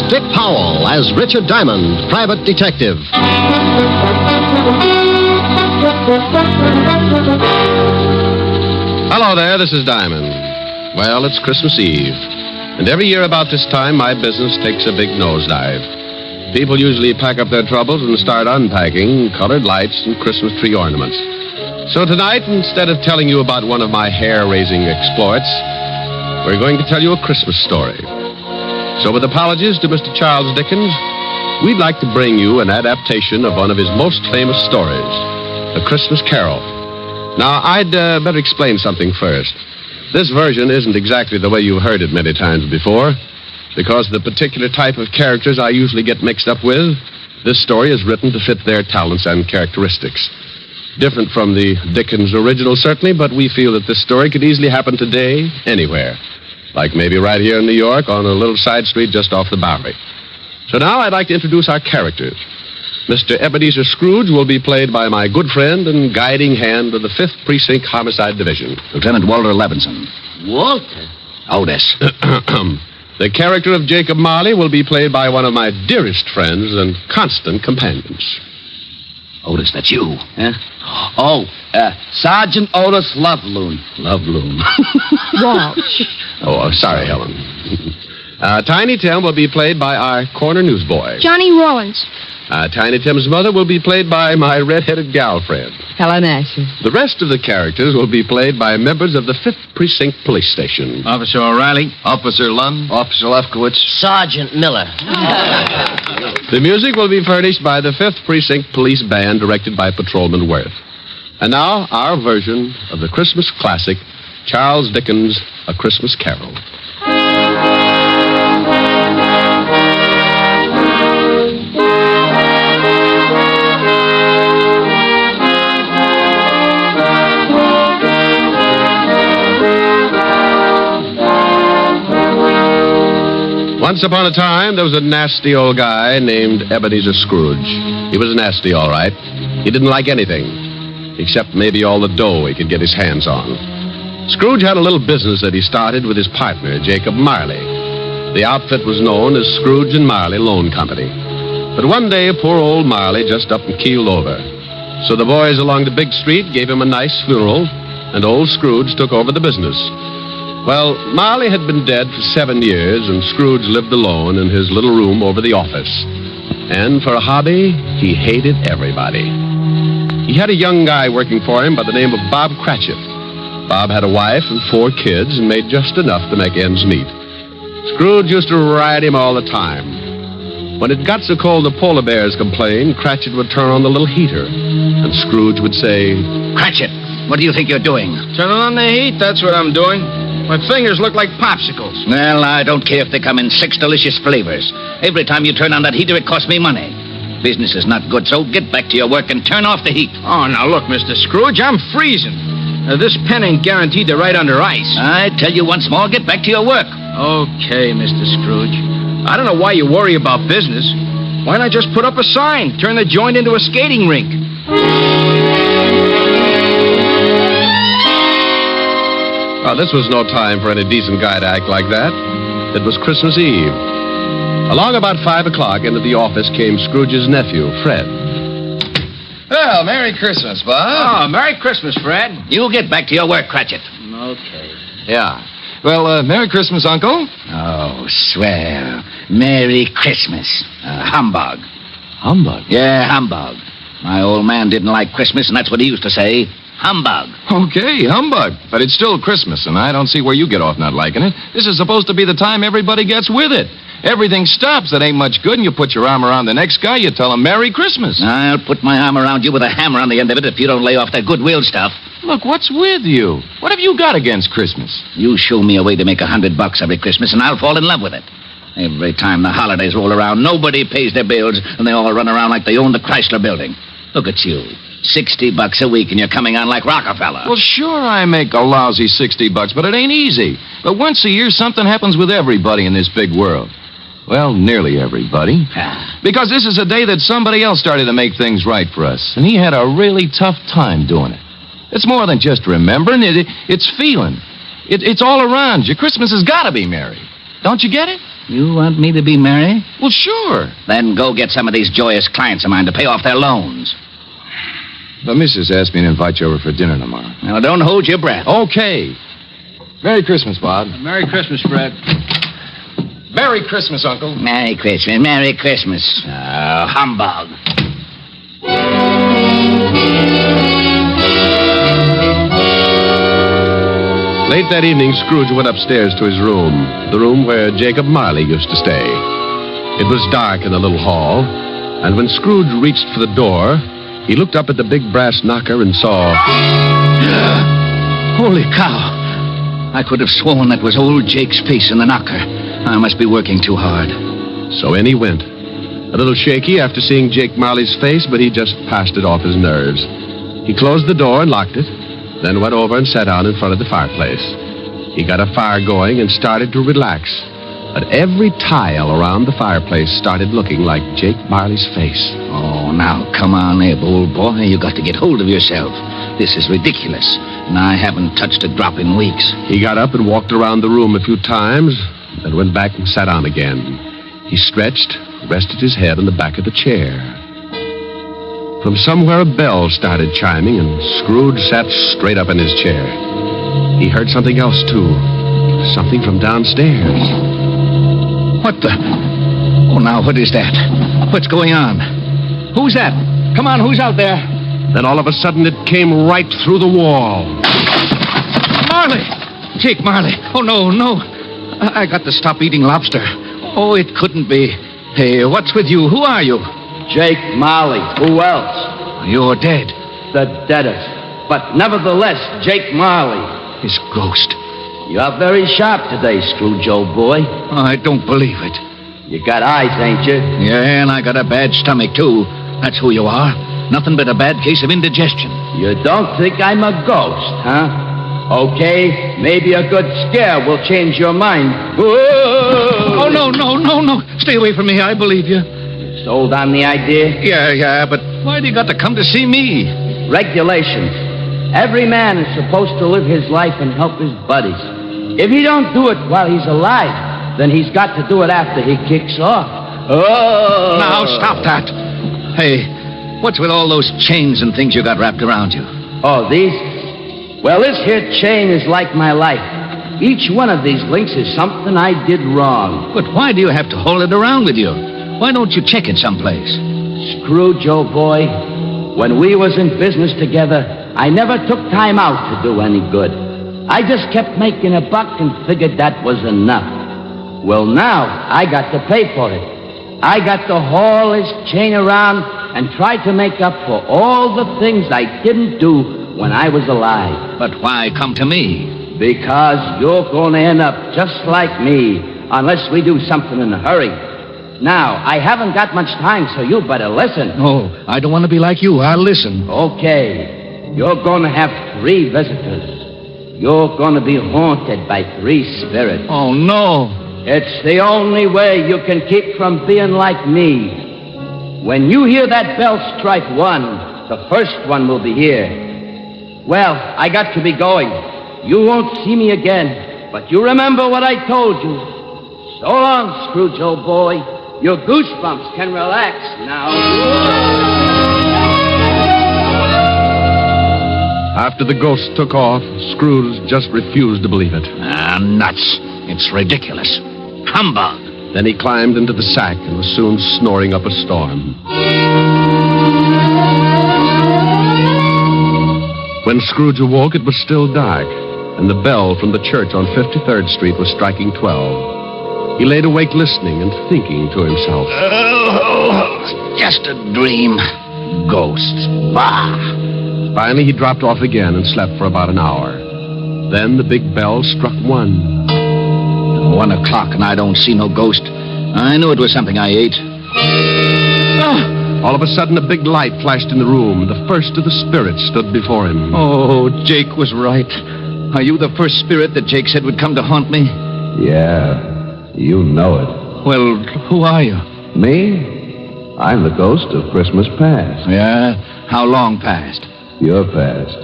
Speaker 9: Dick Powell as Richard Diamond, Private Detective.
Speaker 6: Hello there, this is Diamond. Well, it's Christmas Eve.
Speaker 15: And every year about this time, my business takes a big nosedive. People usually pack up their troubles and start unpacking colored lights and Christmas tree ornaments. So tonight, instead of telling you about one of my hair-raising exploits, we're going to tell you a Christmas story. So with apologies to Mr. Charles Dickens, we'd like to bring you an adaptation of one of his most famous stories, A Christmas Carol. Now, I'd better explain something first. This version isn't exactly the way you've heard it many times before. Because of the particular type of characters I usually get mixed up with, this story is written to fit their talents and characteristics. Different from the Dickens original, certainly, but we feel that this story could easily happen today, anywhere. Like maybe right here in New York on a little side street just off the Bowery. So now I'd like to introduce our characters. Mr. Ebenezer Scrooge will be played by my good friend and guiding hand of the 5th Precinct Homicide Division,
Speaker 10: Lieutenant Walter Levinson.
Speaker 13: Walter?
Speaker 10: Otis.
Speaker 15: The character of Jacob Marley will be played by one of my dearest friends and constant companions.
Speaker 10: Otis, that's you.
Speaker 8: Huh? Oh, Sergeant Otis Loveloon.
Speaker 10: Loveloon.
Speaker 12: Walsh.
Speaker 15: Oh, sorry, Helen. Tiny Tim will be played by our corner newsboy.
Speaker 16: Johnny Rawlins.
Speaker 15: Tiny Tim's mother will be played by my red-headed gal friend.
Speaker 17: Helen Asher.
Speaker 15: The rest of the characters will be played by members of the 5th Precinct Police Station.
Speaker 11: Officer O'Reilly.
Speaker 14: Officer Lund.
Speaker 13: Officer Lefkowitz. Sergeant Miller.
Speaker 15: The music will be furnished by the 5th Precinct Police Band, directed by Patrolman Worth. And now, our version of the Christmas classic, Charles Dickens' A Christmas Carol. Once upon a time, there was a nasty old guy named Ebenezer Scrooge. He was nasty, all right. He didn't like anything, except maybe all the dough he could get his hands on. Scrooge had a little business that he started with his partner, Jacob Marley. The outfit was known as Scrooge and Marley Loan Company. But one day, poor old Marley just up and keeled over. So the boys along the big street gave him a nice funeral, and old Scrooge took over the business. Well, Marley had been dead for 7 years, and Scrooge lived alone in his little room over the office. And for a hobby, he hated everybody. He had a young guy working for him by the name of Bob Cratchit. Bob had a wife and 4 kids and made just enough to make ends meet. Scrooge used to ride him all the time. When it got so cold the polar bears complained, Cratchit would turn on the little heater, and Scrooge would say,
Speaker 10: Cratchit, what do you think you're doing?
Speaker 5: Turning on the heat, that's what I'm doing. My fingers look like popsicles.
Speaker 10: Well, I don't care if they come in 6 delicious flavors. Every time you turn on that heater, it costs me money. Business is not good, so get back to your work and turn off the heat.
Speaker 5: Oh, now look, Mr. Scrooge, I'm freezing. This pen ain't guaranteed to ride under ice.
Speaker 10: I tell you once more, get back to your work.
Speaker 5: Okay, Mr. Scrooge. I don't know why you worry about business. Why not just put up a sign? Turn the joint into a skating rink.
Speaker 15: Well, this was no time for any decent guy to act like that. It was Christmas Eve. Along about 5 o'clock, into the office came Scrooge's nephew, Fred.
Speaker 14: Well, Merry Christmas, Bob.
Speaker 5: Oh, Merry Christmas, Fred.
Speaker 10: You get back to your work, Cratchit.
Speaker 5: Okay.
Speaker 14: Yeah. Well, Merry Christmas, Uncle.
Speaker 10: Oh, swell. Merry Christmas. Humbug.
Speaker 14: Humbug?
Speaker 10: Yeah, humbug. My old man didn't like Christmas, and that's what he used to say. Humbug.
Speaker 14: Okay, humbug. But it's still Christmas, and I don't see where you get off not liking it. This is supposed to be the time everybody gets with it. Everything stops that ain't much good, and you put your arm around the next guy, you tell him Merry Christmas.
Speaker 10: I'll put my arm around you with a hammer on the end of it if you don't lay off that goodwill stuff.
Speaker 14: Look, what's with you? What have you got against Christmas?
Speaker 10: You show me a way to make $100 every Christmas, and I'll fall in love with it. Every time the holidays roll around, nobody pays their bills, and they all run around like they own the Chrysler Building. Look at you. $60 a week, and you're coming on like Rockefeller.
Speaker 14: Well, sure, I make a lousy $60, but it ain't easy. But once a year, something happens with everybody in this big world. Well, nearly everybody. Because this is a day that somebody else started to make things right for us, and he had a really tough time doing it. It's more than just remembering. It's feeling. It's all around you. Christmas has got to be merry. Don't you get it?
Speaker 10: You want me to be merry?
Speaker 14: Well, sure.
Speaker 10: Then go get some of these joyous clients of mine to pay off their loans.
Speaker 14: The missus asked me to invite you over for dinner tomorrow.
Speaker 10: Now, don't hold your breath.
Speaker 14: Okay. Merry Christmas, Bob.
Speaker 5: Merry Christmas, Fred.
Speaker 14: Merry Christmas, Uncle.
Speaker 8: Merry Christmas, Merry Christmas. Humbug.
Speaker 15: Late that evening, Scrooge went upstairs to his room, the room where Jacob Marley used to stay. It was dark in the little hall, and when Scrooge reached for the door, he looked up at the big brass knocker and saw...
Speaker 8: Holy cow. I could have sworn that was old Jake's face in the knocker. I must be working too hard.
Speaker 15: So in he went. A little shaky after seeing Jake Marley's face, but he just passed it off his nerves. He closed the door and locked it, then went over and sat down in front of the fireplace. He got a fire going and started to relax. But every tile around the fireplace started looking like Jake Marley's face.
Speaker 8: Oh, now, come on, Abe, old boy. You got to get hold of yourself. This is ridiculous, and I haven't touched a drop in weeks.
Speaker 15: He got up and walked around the room a few times, then went back and sat down again. He stretched, rested his head on the back of the chair. From somewhere a bell started chiming, and Scrooge sat straight up in his chair. He heard something else, too. Something from downstairs.
Speaker 8: What the... Oh, now, what is that? What's going on? Who's that? Come on, who's out there?
Speaker 15: Then all of a sudden it came right through the wall.
Speaker 8: Marley! Jake Marley. Oh, no, no. I got to stop eating lobster. Oh, it couldn't be. Hey, what's with you? Who are you?
Speaker 16: Jake Marley. Who else?
Speaker 8: You're dead.
Speaker 16: The deadest. But nevertheless, Jake Marley.
Speaker 8: His ghost.
Speaker 16: You're very sharp today, Scrooge, old boy.
Speaker 8: I don't believe it.
Speaker 16: You got eyes, ain't you?
Speaker 8: Yeah, and I got a bad stomach, too. That's who you are. Nothing but a bad case of indigestion.
Speaker 16: You don't think I'm a ghost, huh? Okay, maybe a good scare will change your mind. Whoa!
Speaker 8: Oh, no. Stay away from me. I believe you.
Speaker 16: Sold on the idea?
Speaker 8: Yeah, but why do you got to come to see me?
Speaker 16: Regulations. Every man is supposed to live his life and help his buddies. If he don't do it while he's alive, then he's got to do it after he kicks off. Oh!
Speaker 8: Now, stop that. Hey, what's with all those chains and things you got wrapped around you?
Speaker 16: Oh, these? Well, this here chain is like my life. Each one of these links is something I did wrong.
Speaker 8: But why do you have to hold it around with you? Why don't you check it someplace?
Speaker 16: Scrooge, old boy, when we was in business together, I never took time out to do any good. I just kept making a buck and figured that was enough. Well, now I got to pay for it. I got to haul his chain around and try to make up for all the things I didn't do when I was alive.
Speaker 8: But why come to me?
Speaker 16: Because you're going to end up just like me, unless we do something in a hurry. Now, I haven't got much time, so you better listen.
Speaker 8: Oh, I don't want to be like you. I'll listen.
Speaker 16: Okay. You're going to have 3 visitors. You're going to be haunted by 3 spirits.
Speaker 8: Oh, no.
Speaker 16: It's the only way you can keep from being like me. When you hear that bell strike 1, the first one will be here. Well, I got to be going. You won't see me again, but you remember what I told you. So long, Scrooge, old boy. Your goosebumps can relax now.
Speaker 15: After the ghost took off, Scrooge just refused to believe it.
Speaker 8: Nuts. It's ridiculous. Humbug.
Speaker 15: Then he climbed into the sack and was soon snoring up a storm. When Scrooge awoke, it was still dark, and the bell from the church on 53rd Street was striking 12. He laid awake listening and thinking to himself.
Speaker 8: Oh, just a dream. Ghosts. Bah!
Speaker 15: Finally, he dropped off again and slept for about an hour. Then the big bell struck 1.
Speaker 8: 1 o'clock and I don't see no ghost. I knew it was something I ate.
Speaker 15: All of a sudden, a big light flashed in the room. The first of the spirits stood before him.
Speaker 8: Oh, Jake was right. Are you the first spirit that Jake said would come to haunt me?
Speaker 6: Yeah, you know it.
Speaker 8: Well, who are you?
Speaker 6: Me? I'm the ghost of Christmas past.
Speaker 8: Yeah? How long past?
Speaker 6: You're past.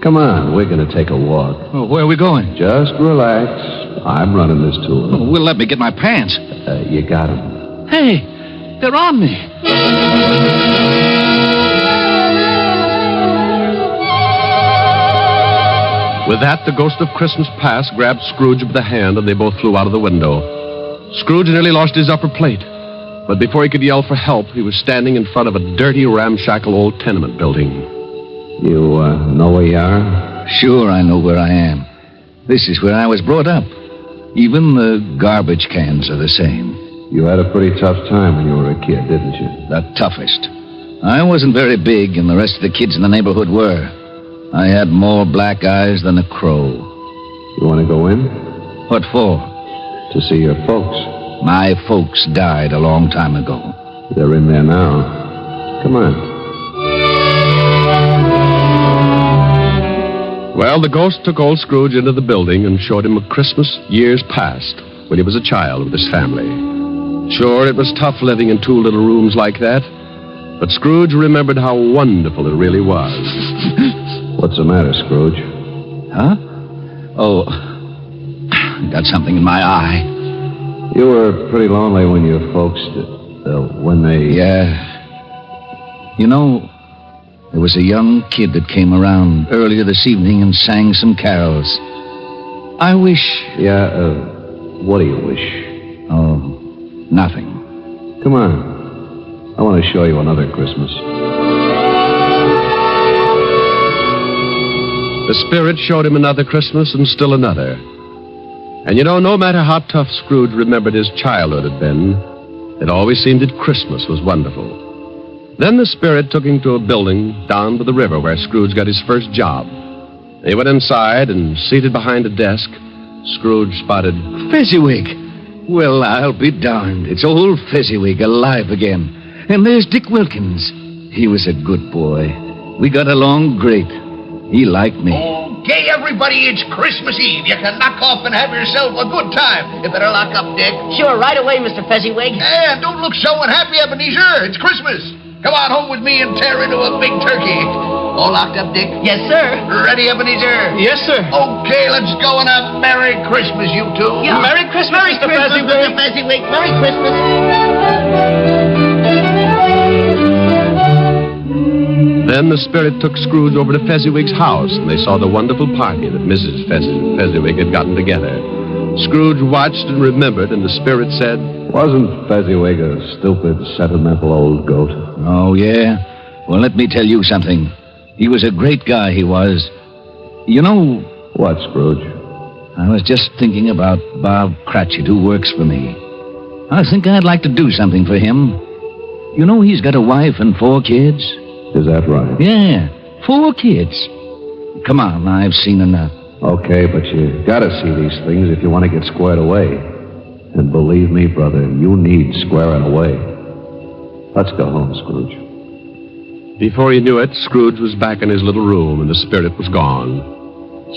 Speaker 6: Come on, we're going to take a walk.
Speaker 8: Oh, where are we going?
Speaker 6: Just relax. I'm running this tour.
Speaker 8: Oh, well, let me get my pants.
Speaker 6: You got 'em.
Speaker 8: Hey, they're on me.
Speaker 15: With that, the ghost of Christmas past grabbed Scrooge by the hand, and they both flew out of the window. Scrooge nearly lost his upper plate. But before he could yell for help, he was standing in front of a dirty, ramshackle old tenement building.
Speaker 17: You know where you are?
Speaker 10: Sure, I know where I am. This is where I was brought up. Even the garbage cans are the same.
Speaker 17: You had a pretty tough time when you were a kid, didn't you?
Speaker 10: The toughest. I wasn't very big, and the rest of the kids in the neighborhood were. I had more black eyes than a crow.
Speaker 17: You want to go in?
Speaker 10: What for?
Speaker 17: To see your folks.
Speaker 10: My folks died a long time ago.
Speaker 17: They're in there now. Come on.
Speaker 15: Well, the ghost took old Scrooge into the building and showed him a Christmas years past when he was a child with his family. Sure, it was tough living in two little rooms like that, but Scrooge remembered how wonderful it really was.
Speaker 17: What's the matter, Scrooge?
Speaker 10: Huh? Oh, got something in my eye.
Speaker 17: You were pretty lonely when your folks, when they...
Speaker 10: Yeah. You know, there was a young kid that came around earlier this evening and sang some carols. I wish...
Speaker 17: Yeah, what do you wish?
Speaker 10: Oh, nothing.
Speaker 17: Come on. I want to show you another Christmas.
Speaker 15: The spirit showed him another Christmas and still another. And you know, no matter how tough Scrooge remembered his childhood had been, it always seemed that Christmas was wonderful. Then the spirit took him to a building down by the river where Scrooge got his first job. He went inside, and seated behind a desk, Scrooge spotted...
Speaker 10: Fezziwig! Well, I'll be darned. It's old Fezziwig alive again. And there's Dick Wilkins. He was a good boy. We got along great. He liked me.
Speaker 5: Okay, everybody, it's Christmas Eve. You can knock off and have yourself a good time. You better lock up, Dick.
Speaker 18: Sure, right away, Mr. Fezziwig.
Speaker 5: And don't look so unhappy, Ebenezer. It's Christmas. Come on home with me and tear into a big turkey. All locked up, Dick?
Speaker 18: Yes, sir.
Speaker 5: Ready, Ebenezer?
Speaker 18: Yes, sir.
Speaker 5: Okay, let's go and have Merry Christmas, you two.
Speaker 18: Yeah. Merry Christmas, Mr. Fezziwig. Mr. Fezziwig. Merry Christmas.
Speaker 15: Then the spirit took Scrooge over to Fezziwig's house, and they saw the wonderful party that Mrs. Fezziwig had gotten together. Scrooge watched and remembered, and the spirit said,
Speaker 17: Wasn't Fezziwig a stupid, sentimental old goat?
Speaker 10: Oh, yeah? Well, let me tell you something. He was a great guy, he was. You know...
Speaker 17: What, Scrooge?
Speaker 10: I was just thinking about Bob Cratchit, who works for me. I think I'd like to do something for him. You know he's got a wife and 4 kids?
Speaker 17: Is that right?
Speaker 10: Yeah, 4 kids. Come on, I've seen enough.
Speaker 17: Okay, but you gotta see these things if you want to get squared away. And believe me, brother, you need squaring away. Let's go home, Scrooge.
Speaker 15: Before he knew it, Scrooge was back in his little room, and the spirit was gone.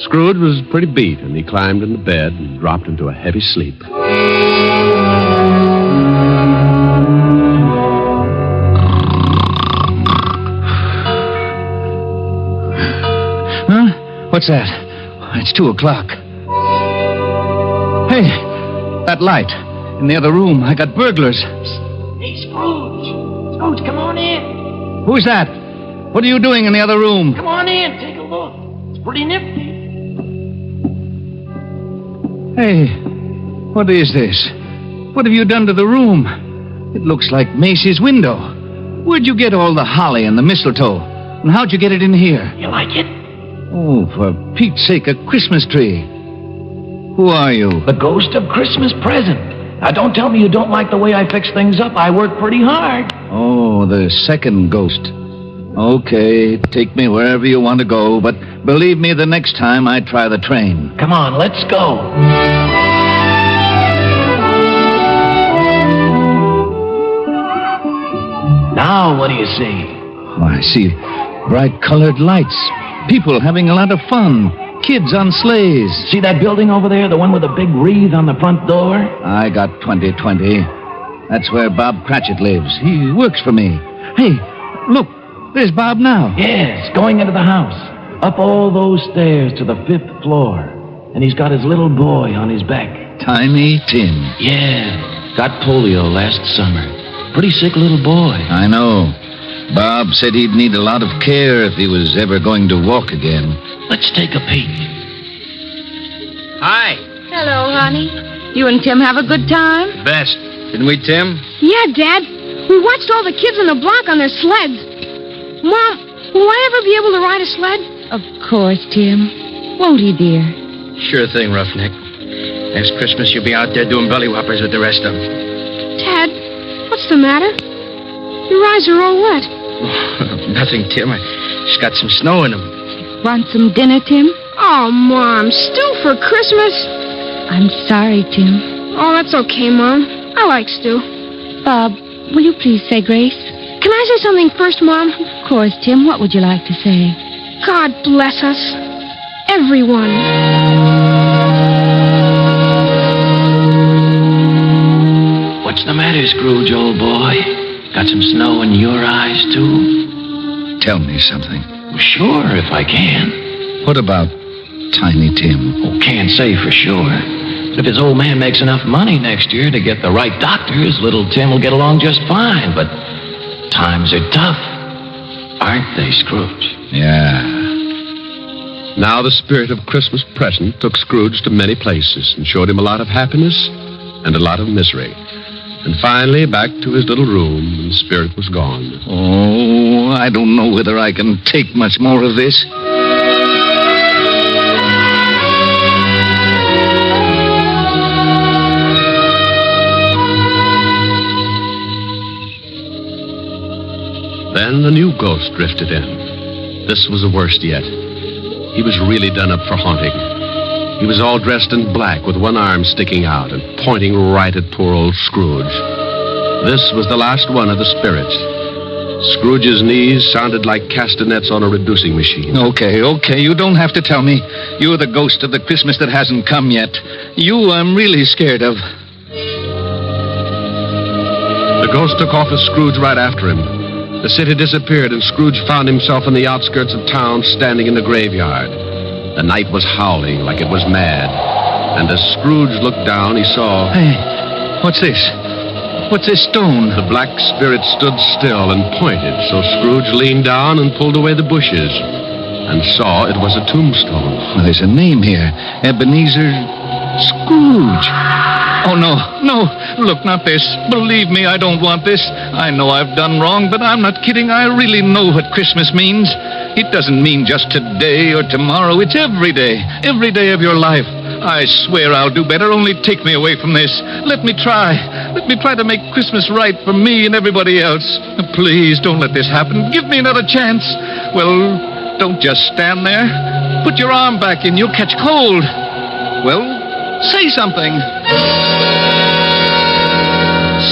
Speaker 15: Scrooge was pretty beat, and he climbed into bed and dropped into a heavy sleep.
Speaker 10: Huh? What's that? It's 2 o'clock. Hey, that light in the other room. I got burglars.
Speaker 18: Hey, Scrooge. Scrooge, come on in.
Speaker 10: Who's that? What are you doing in the other room?
Speaker 18: Come on in. Take a look. It's pretty nifty.
Speaker 10: Hey, what is this? What have you done to the room? It looks like Macy's window. Where'd you get all the holly and the mistletoe? And how'd you get it in here?
Speaker 18: You like it?
Speaker 10: Oh, for Pete's sake, a Christmas tree. Who are you?
Speaker 18: The ghost of Christmas present. Now, don't tell me you don't like the way I fix things up. I work pretty hard.
Speaker 10: Oh, the second ghost. Okay, take me wherever you want to go, but believe me, the next time I try the train.
Speaker 18: Come on, let's go. Now, what do you see?
Speaker 10: Oh, I see bright colored lights. People having a lot of fun. Kids on sleighs.
Speaker 18: See that building over there, the one with the big wreath on the front door?
Speaker 10: I got 2020. That's where Bob Cratchit lives. He works for me. Hey, look, there's Bob now.
Speaker 18: Yes, going into the house. Up all those stairs to the 5th floor. And he's got his little boy on his back.
Speaker 10: Tiny Tim.
Speaker 18: Yeah, got polio last summer. Pretty sick little boy.
Speaker 10: I know. Bob said he'd need a lot of care if he was ever going to walk again.
Speaker 18: Let's take a peek. Hi.
Speaker 7: Hello, honey.
Speaker 19: You and Tim have a good time?
Speaker 14: Best. Didn't we, Tim?
Speaker 19: Yeah, Dad. We watched all the kids on the block on their sleds. Mom, will I ever be able to ride a sled?
Speaker 7: Of course, Tim. Won't he, dear?
Speaker 14: Sure thing, Roughneck. Next Christmas, you'll be out there doing belly whoppers with the rest of them.
Speaker 19: Dad, what's the matter? Your eyes are all wet.
Speaker 14: Nothing, Tim. I just got some snow in them.
Speaker 7: Want some dinner, Tim?
Speaker 19: Oh, Mom, stew for Christmas?
Speaker 7: I'm sorry, Tim.
Speaker 19: Oh, that's okay, Mom. I like stew.
Speaker 7: Bob, will you please say grace?
Speaker 19: Can I say something first, Mom?
Speaker 7: Of course, Tim. What would you like to say?
Speaker 19: God bless us. Everyone.
Speaker 18: What's the matter, Scrooge, old boy? Got some snow in your eyes, too?
Speaker 10: Tell me something.
Speaker 18: Well, sure, if I can.
Speaker 10: What about Tiny Tim?
Speaker 18: Oh, can't say for sure. But if his old man makes enough money next year to get the right doctors, little Tim will get along just fine. But times are tough, aren't they, Scrooge?
Speaker 10: Yeah.
Speaker 15: Now the spirit of Christmas present took Scrooge to many places and showed him a lot of happiness and a lot of misery. And finally, back to his little room, and the spirit was gone.
Speaker 10: Oh, I don't know whether I can take much more of this.
Speaker 15: Then the new ghost drifted in. This was the worst yet. He was really done up for haunting. He was all dressed in black with one arm sticking out and pointing right at poor old Scrooge. This was the last one of the spirits. Scrooge's knees sounded like castanets on a reducing machine.
Speaker 10: Okay, you don't have to tell me. You're the ghost of the Christmas that hasn't come yet. You I'm really scared of.
Speaker 15: The ghost took off with Scrooge right after him. The city disappeared, and Scrooge found himself in the outskirts of town, standing in the graveyard. The night was howling like it was mad. And as Scrooge looked down, he saw...
Speaker 10: Hey, what's this? What's this stone?
Speaker 15: The black spirit stood still and pointed, so Scrooge leaned down and pulled away the bushes and saw it was a tombstone.
Speaker 10: Well, there's a name here. Ebenezer Scrooge. Oh, no. Look, not this. Believe me, I don't want this. I know I've done wrong, but I'm not kidding. I really know what Christmas means. It doesn't mean just today or tomorrow. It's every day of your life. I swear I'll do better. Only take me away from this. Let me try. Let me try to make Christmas right for me and everybody else. Please, don't let this happen. Give me another chance. Well, don't just stand there. Put your arm back in. You'll catch cold. Well, say something.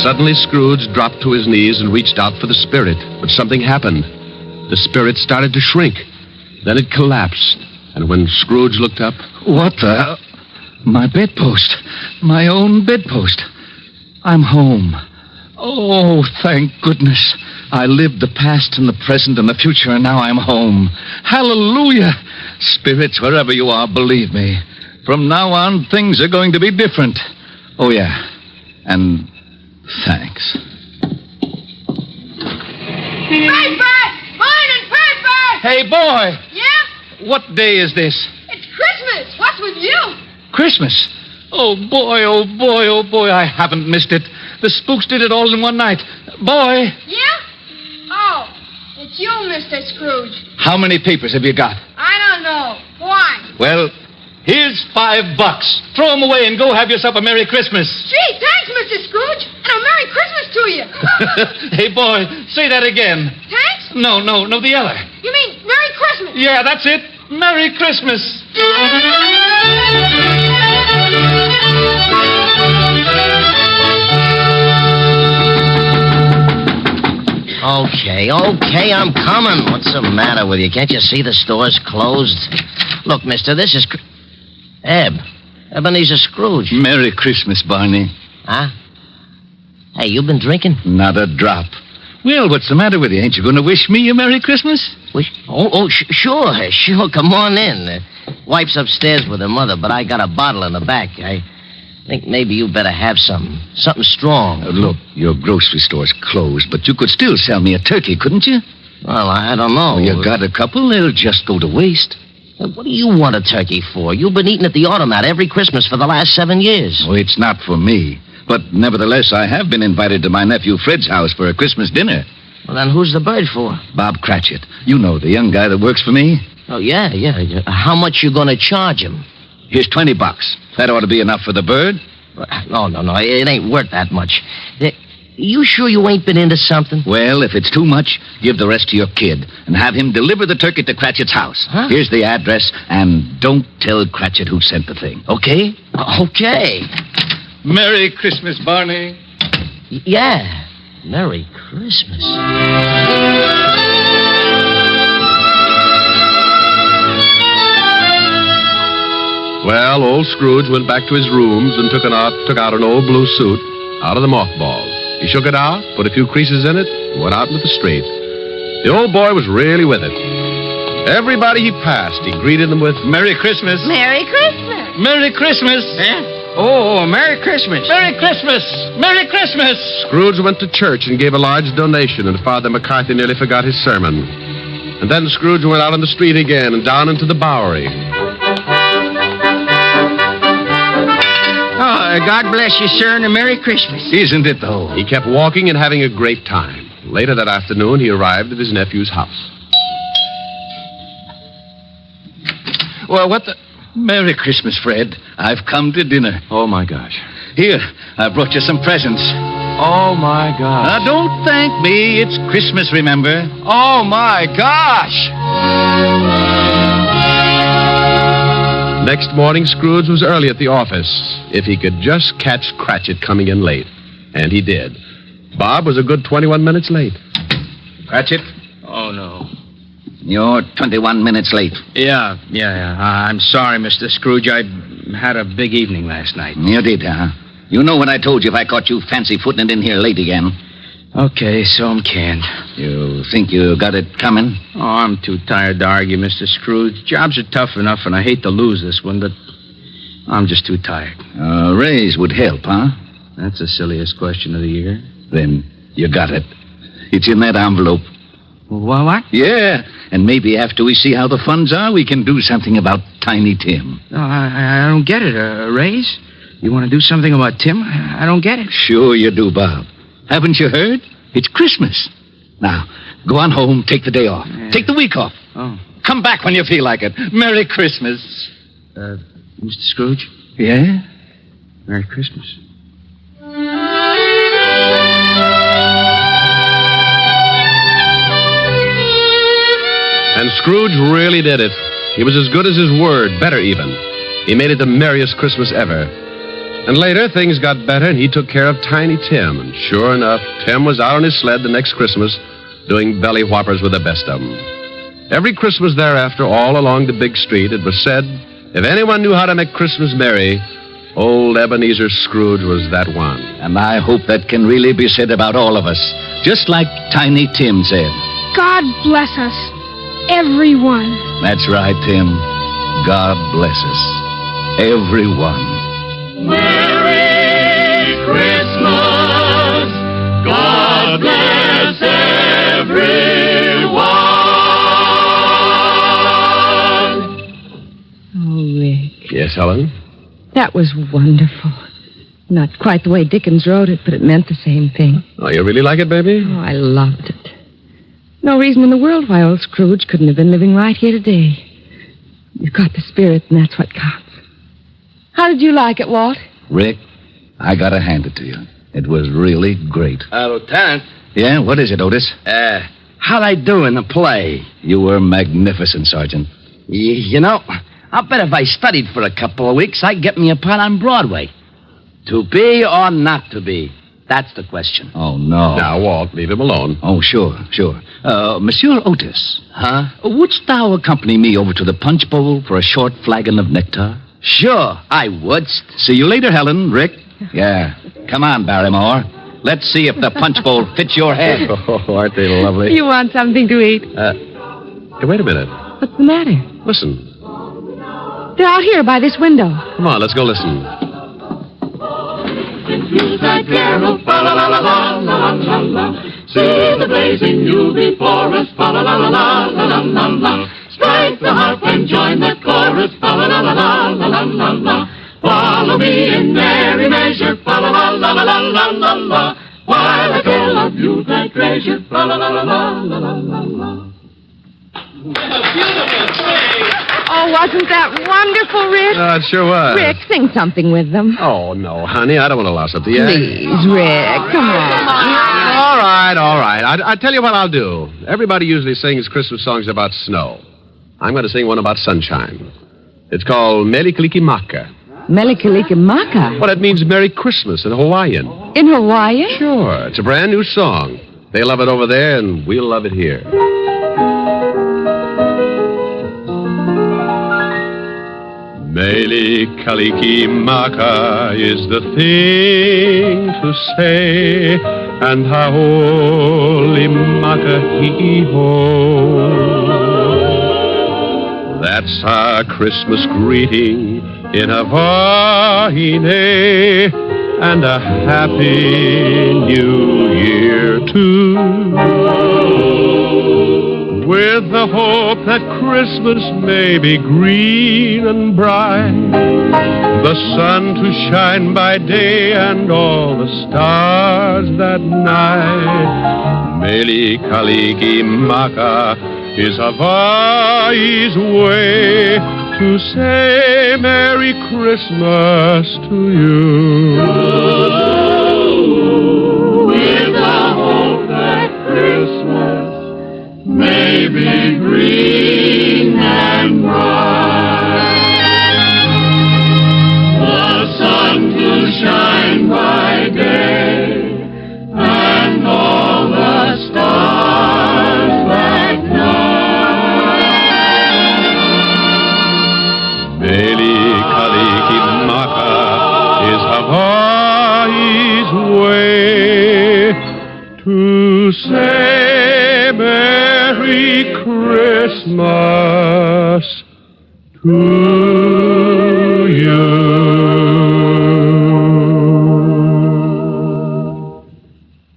Speaker 15: Suddenly, Scrooge dropped to his knees and reached out for the spirit. But something happened. The spirit started to shrink. Then it collapsed. And when Scrooge looked up...
Speaker 10: What the... My bedpost. My own bedpost. I'm home. Oh, thank goodness. I lived the past and the present and the future, and now I'm home. Hallelujah. Spirits, wherever you are, believe me. From now on, things are going to be different. Oh, yeah. And thanks.
Speaker 19: Paper! Morning, paper!
Speaker 10: Hey, boy!
Speaker 19: Yeah?
Speaker 10: What day is this?
Speaker 19: It's Christmas. What's with you?
Speaker 10: Christmas. Oh, boy, I haven't missed it. The spooks did it all in one night. Boy!
Speaker 19: Yeah? Oh, it's you, Mr. Scrooge.
Speaker 10: How many papers have you got?
Speaker 19: I don't know. Why?
Speaker 10: Well, here's $5. Throw them away and go have yourself a Merry Christmas.
Speaker 19: Gee, thanks, Mr. Scrooge. And a Merry Christmas to you.
Speaker 10: Hey, boy, say that again.
Speaker 19: Thanks?
Speaker 10: No, the other.
Speaker 19: You mean Merry Christmas?
Speaker 10: Yeah, that's it. Merry Christmas.
Speaker 20: Okay, I'm coming. What's the matter with you? Can't you see the store's closed? Look, mister, this is... Ebenezer Scrooge.
Speaker 10: Merry Christmas, Barney.
Speaker 20: Huh? Hey, you been drinking?
Speaker 10: Not a drop. Well, what's the matter with you? Ain't you going to wish me a Merry Christmas?
Speaker 20: Wish? Sure. Come on in. Wife's upstairs with her mother, but I got a bottle in the back. I think maybe you better have something strong.
Speaker 10: Look, your grocery store's closed, but you could still sell me a turkey, couldn't you?
Speaker 20: Well, I don't know.
Speaker 10: You got a couple, they'll just go to waste.
Speaker 20: What do you want a turkey for? You've been eating at the automat every Christmas for the last 7 years.
Speaker 10: Oh, it's not for me. But nevertheless, I have been invited to my nephew Fred's house for a Christmas dinner.
Speaker 20: Well, then who's the bird for?
Speaker 10: Bob Cratchit. You know, the young guy that works for me.
Speaker 20: Oh, yeah. How much you going to charge him?
Speaker 10: Here's $20. That ought to be enough for the bird.
Speaker 20: No. It ain't worth that much. You sure you ain't been into something?
Speaker 10: Well, if it's too much, give the rest to your kid and have him deliver the turkey to Cratchit's house.
Speaker 20: Huh?
Speaker 10: Here's the address, and don't tell Cratchit who sent the thing, okay?
Speaker 20: Okay.
Speaker 10: Merry Christmas, Barney.
Speaker 20: Yeah. Merry Christmas.
Speaker 15: Well, old Scrooge went back to his rooms and took out an old blue suit out of the mothballs. He shook it out, put a few creases in it, and went out into the street. The old boy was really with it. Everybody he passed, he greeted them with,
Speaker 10: Merry Christmas.
Speaker 7: Merry Christmas.
Speaker 10: Merry Christmas.
Speaker 16: Oh, Merry Christmas.
Speaker 10: Merry Christmas. Merry Christmas.
Speaker 15: Scrooge went to church and gave a large donation, and Father McCarthy nearly forgot his sermon. And then Scrooge went out on the street again and down into the Bowery.
Speaker 16: Oh, God bless you, sir, and a Merry Christmas.
Speaker 10: Isn't it, though?
Speaker 15: He kept walking and having a great time. Later that afternoon, he arrived at his nephew's house.
Speaker 10: Well, what the... Merry Christmas, Fred. I've come to dinner.
Speaker 17: Oh, my gosh.
Speaker 10: Here, I brought you some presents.
Speaker 17: Oh, my gosh.
Speaker 10: Now, don't thank me. It's Christmas, remember?
Speaker 17: Oh, my gosh.
Speaker 15: Next morning, Scrooge was early at the office. If he could just catch Cratchit coming in late. And he did. Bob was a good 21 minutes late.
Speaker 10: Cratchit?
Speaker 16: Oh, no.
Speaker 10: You're 21 minutes late.
Speaker 16: Yeah. I'm sorry, Mr. Scrooge. I had a big evening last night.
Speaker 10: You did, huh? You know what I told you if I caught you fancy-footing it in here late again.
Speaker 16: Okay, so I'm canned.
Speaker 10: You think you got it coming?
Speaker 16: Oh, I'm too tired to argue, Mr. Scrooge. Jobs are tough enough, and I hate to lose this one, but I'm just too tired.
Speaker 10: A raise would help, huh?
Speaker 16: That's the silliest question of the year.
Speaker 10: Then you got it. It's in that envelope.
Speaker 16: What?
Speaker 10: Yeah, and maybe after we see how the funds are, we can do something about Tiny Tim.
Speaker 16: No, I don't get it. A raise? You want to do something about Tim? I don't get it.
Speaker 10: Sure you do, Bob. Haven't you heard? It's Christmas. Now, go on home, take the day off.
Speaker 16: Yeah.
Speaker 10: Take the week off.
Speaker 16: Oh.
Speaker 10: Come back when you feel like it. Merry Christmas.
Speaker 16: Mr. Scrooge?
Speaker 10: Yeah?
Speaker 16: Merry Christmas.
Speaker 15: And Scrooge really did it. He was as good as his word, better even. He made it the merriest Christmas ever. And later, things got better, and he took care of Tiny Tim. And sure enough, Tim was out on his sled the next Christmas doing belly whoppers with the best of them. Every Christmas thereafter, all along the big street, it was said, if anyone knew how to make Christmas merry, old Ebenezer Scrooge was that one.
Speaker 10: And I hope that can really be said about all of us, just like Tiny Tim said.
Speaker 19: God bless us. Everyone.
Speaker 10: That's right, Tim. God bless us. Everyone.
Speaker 21: Merry Christmas. God bless everyone.
Speaker 22: Oh, Rick.
Speaker 15: Yes, Helen?
Speaker 22: That was wonderful. Not quite the way Dickens wrote it, but it meant the same thing.
Speaker 15: Oh, you really like it, baby?
Speaker 22: Oh, I loved it. No reason in the world why old Scrooge couldn't have been living right here today. You've got the spirit, and that's what counts. How did you like it, Walt?
Speaker 10: Rick, I gotta hand it to you. It was really great.
Speaker 16: Lieutenant.
Speaker 10: Yeah, what is it, Otis?
Speaker 16: How'd I do in the play?
Speaker 10: You were magnificent, Sergeant.
Speaker 16: You know, I'll bet if I studied for a couple of weeks, I'd get me a part on Broadway. To be or not to be? That's the question.
Speaker 10: Oh, no.
Speaker 15: Now, Walt, leave him alone.
Speaker 10: Oh, sure. Monsieur Otis.
Speaker 16: Huh?
Speaker 10: Wouldst thou accompany me over to the punch bowl for a short flagon of nectar?
Speaker 16: Sure, I would.
Speaker 10: See you later, Helen. Rick? Yeah. Come on, Barrymore. Let's see if the punch bowl fits your head.
Speaker 15: Oh, aren't they lovely?
Speaker 22: You want something to eat?
Speaker 15: Hey, wait a minute.
Speaker 22: What's the matter?
Speaker 15: Listen.
Speaker 22: They're out here by this window.
Speaker 15: Come on, let's go listen.
Speaker 21: Use that carol, fa la la la la la la la. See the blazing new before us, fa la la la la la la la. Strike the harp and join the me in merry measure. Fa la la la la la la la la. While I tell of youth and treasure. Fa la la la la la la la la.
Speaker 22: Oh, wasn't that wonderful, Rick?
Speaker 15: It sure was.
Speaker 22: Rick, sing something with them.
Speaker 15: Oh, no, honey, I don't want to loss it to you.
Speaker 22: Please, Rick, come on.
Speaker 15: All right. I tell you what I'll do. Everybody usually sings Christmas songs about snow. I'm going to sing one about sunshine. It's called Melikalikimaka.
Speaker 22: Melikalikimaka?
Speaker 15: Well, it means Merry Christmas in Hawaiian.
Speaker 22: In Hawaiian?
Speaker 15: Sure. It's a brand new song. They love it over there, and we'll love it here. Melikalikimaka is the thing to say, and haolimaka hee-ho. That's our Christmas greeting in Hawaii, and a happy new year, too. With the hope that Christmas may be green and bright, the sun to shine by day and all the stars that night. Melikalikimaka is Hawaii's way to say Merry Christmas to you.
Speaker 21: With the hope that Christmas may be green and bright, the sun to shine by day, and all the stars that night.
Speaker 15: Melikalikimaka is Hawaii's way to say Merry Christmas to you.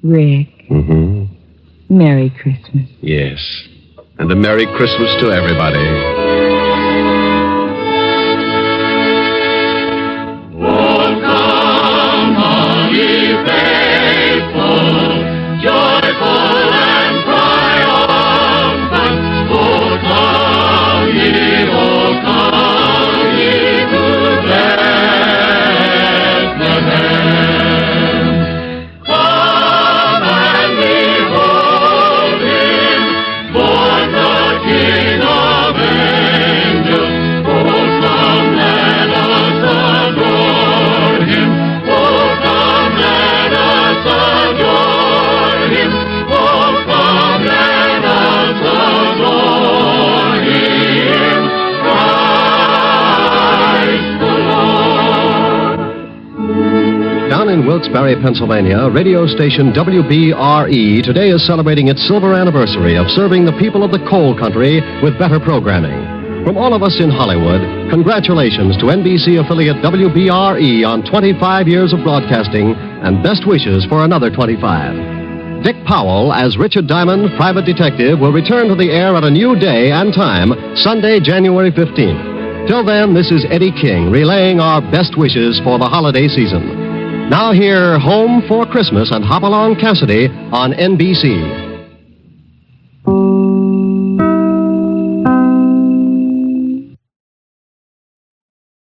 Speaker 22: Rick, Merry Christmas.
Speaker 15: Yes, and a Merry Christmas to everybody.
Speaker 9: Wilkes-Barre, Pennsylvania, radio station WBRE today is celebrating its silver anniversary of serving the people of the coal country with better programming. From all of us in Hollywood, congratulations to NBC affiliate WBRE on 25 years of broadcasting and best wishes for another 25. Dick Powell as Richard Diamond, private detective, will return to the air at a new day and time, Sunday, January 15th. Till then, this is Eddie King relaying our best wishes for the holiday season. Now hear Home for Christmas and Hopalong Cassidy on NBC.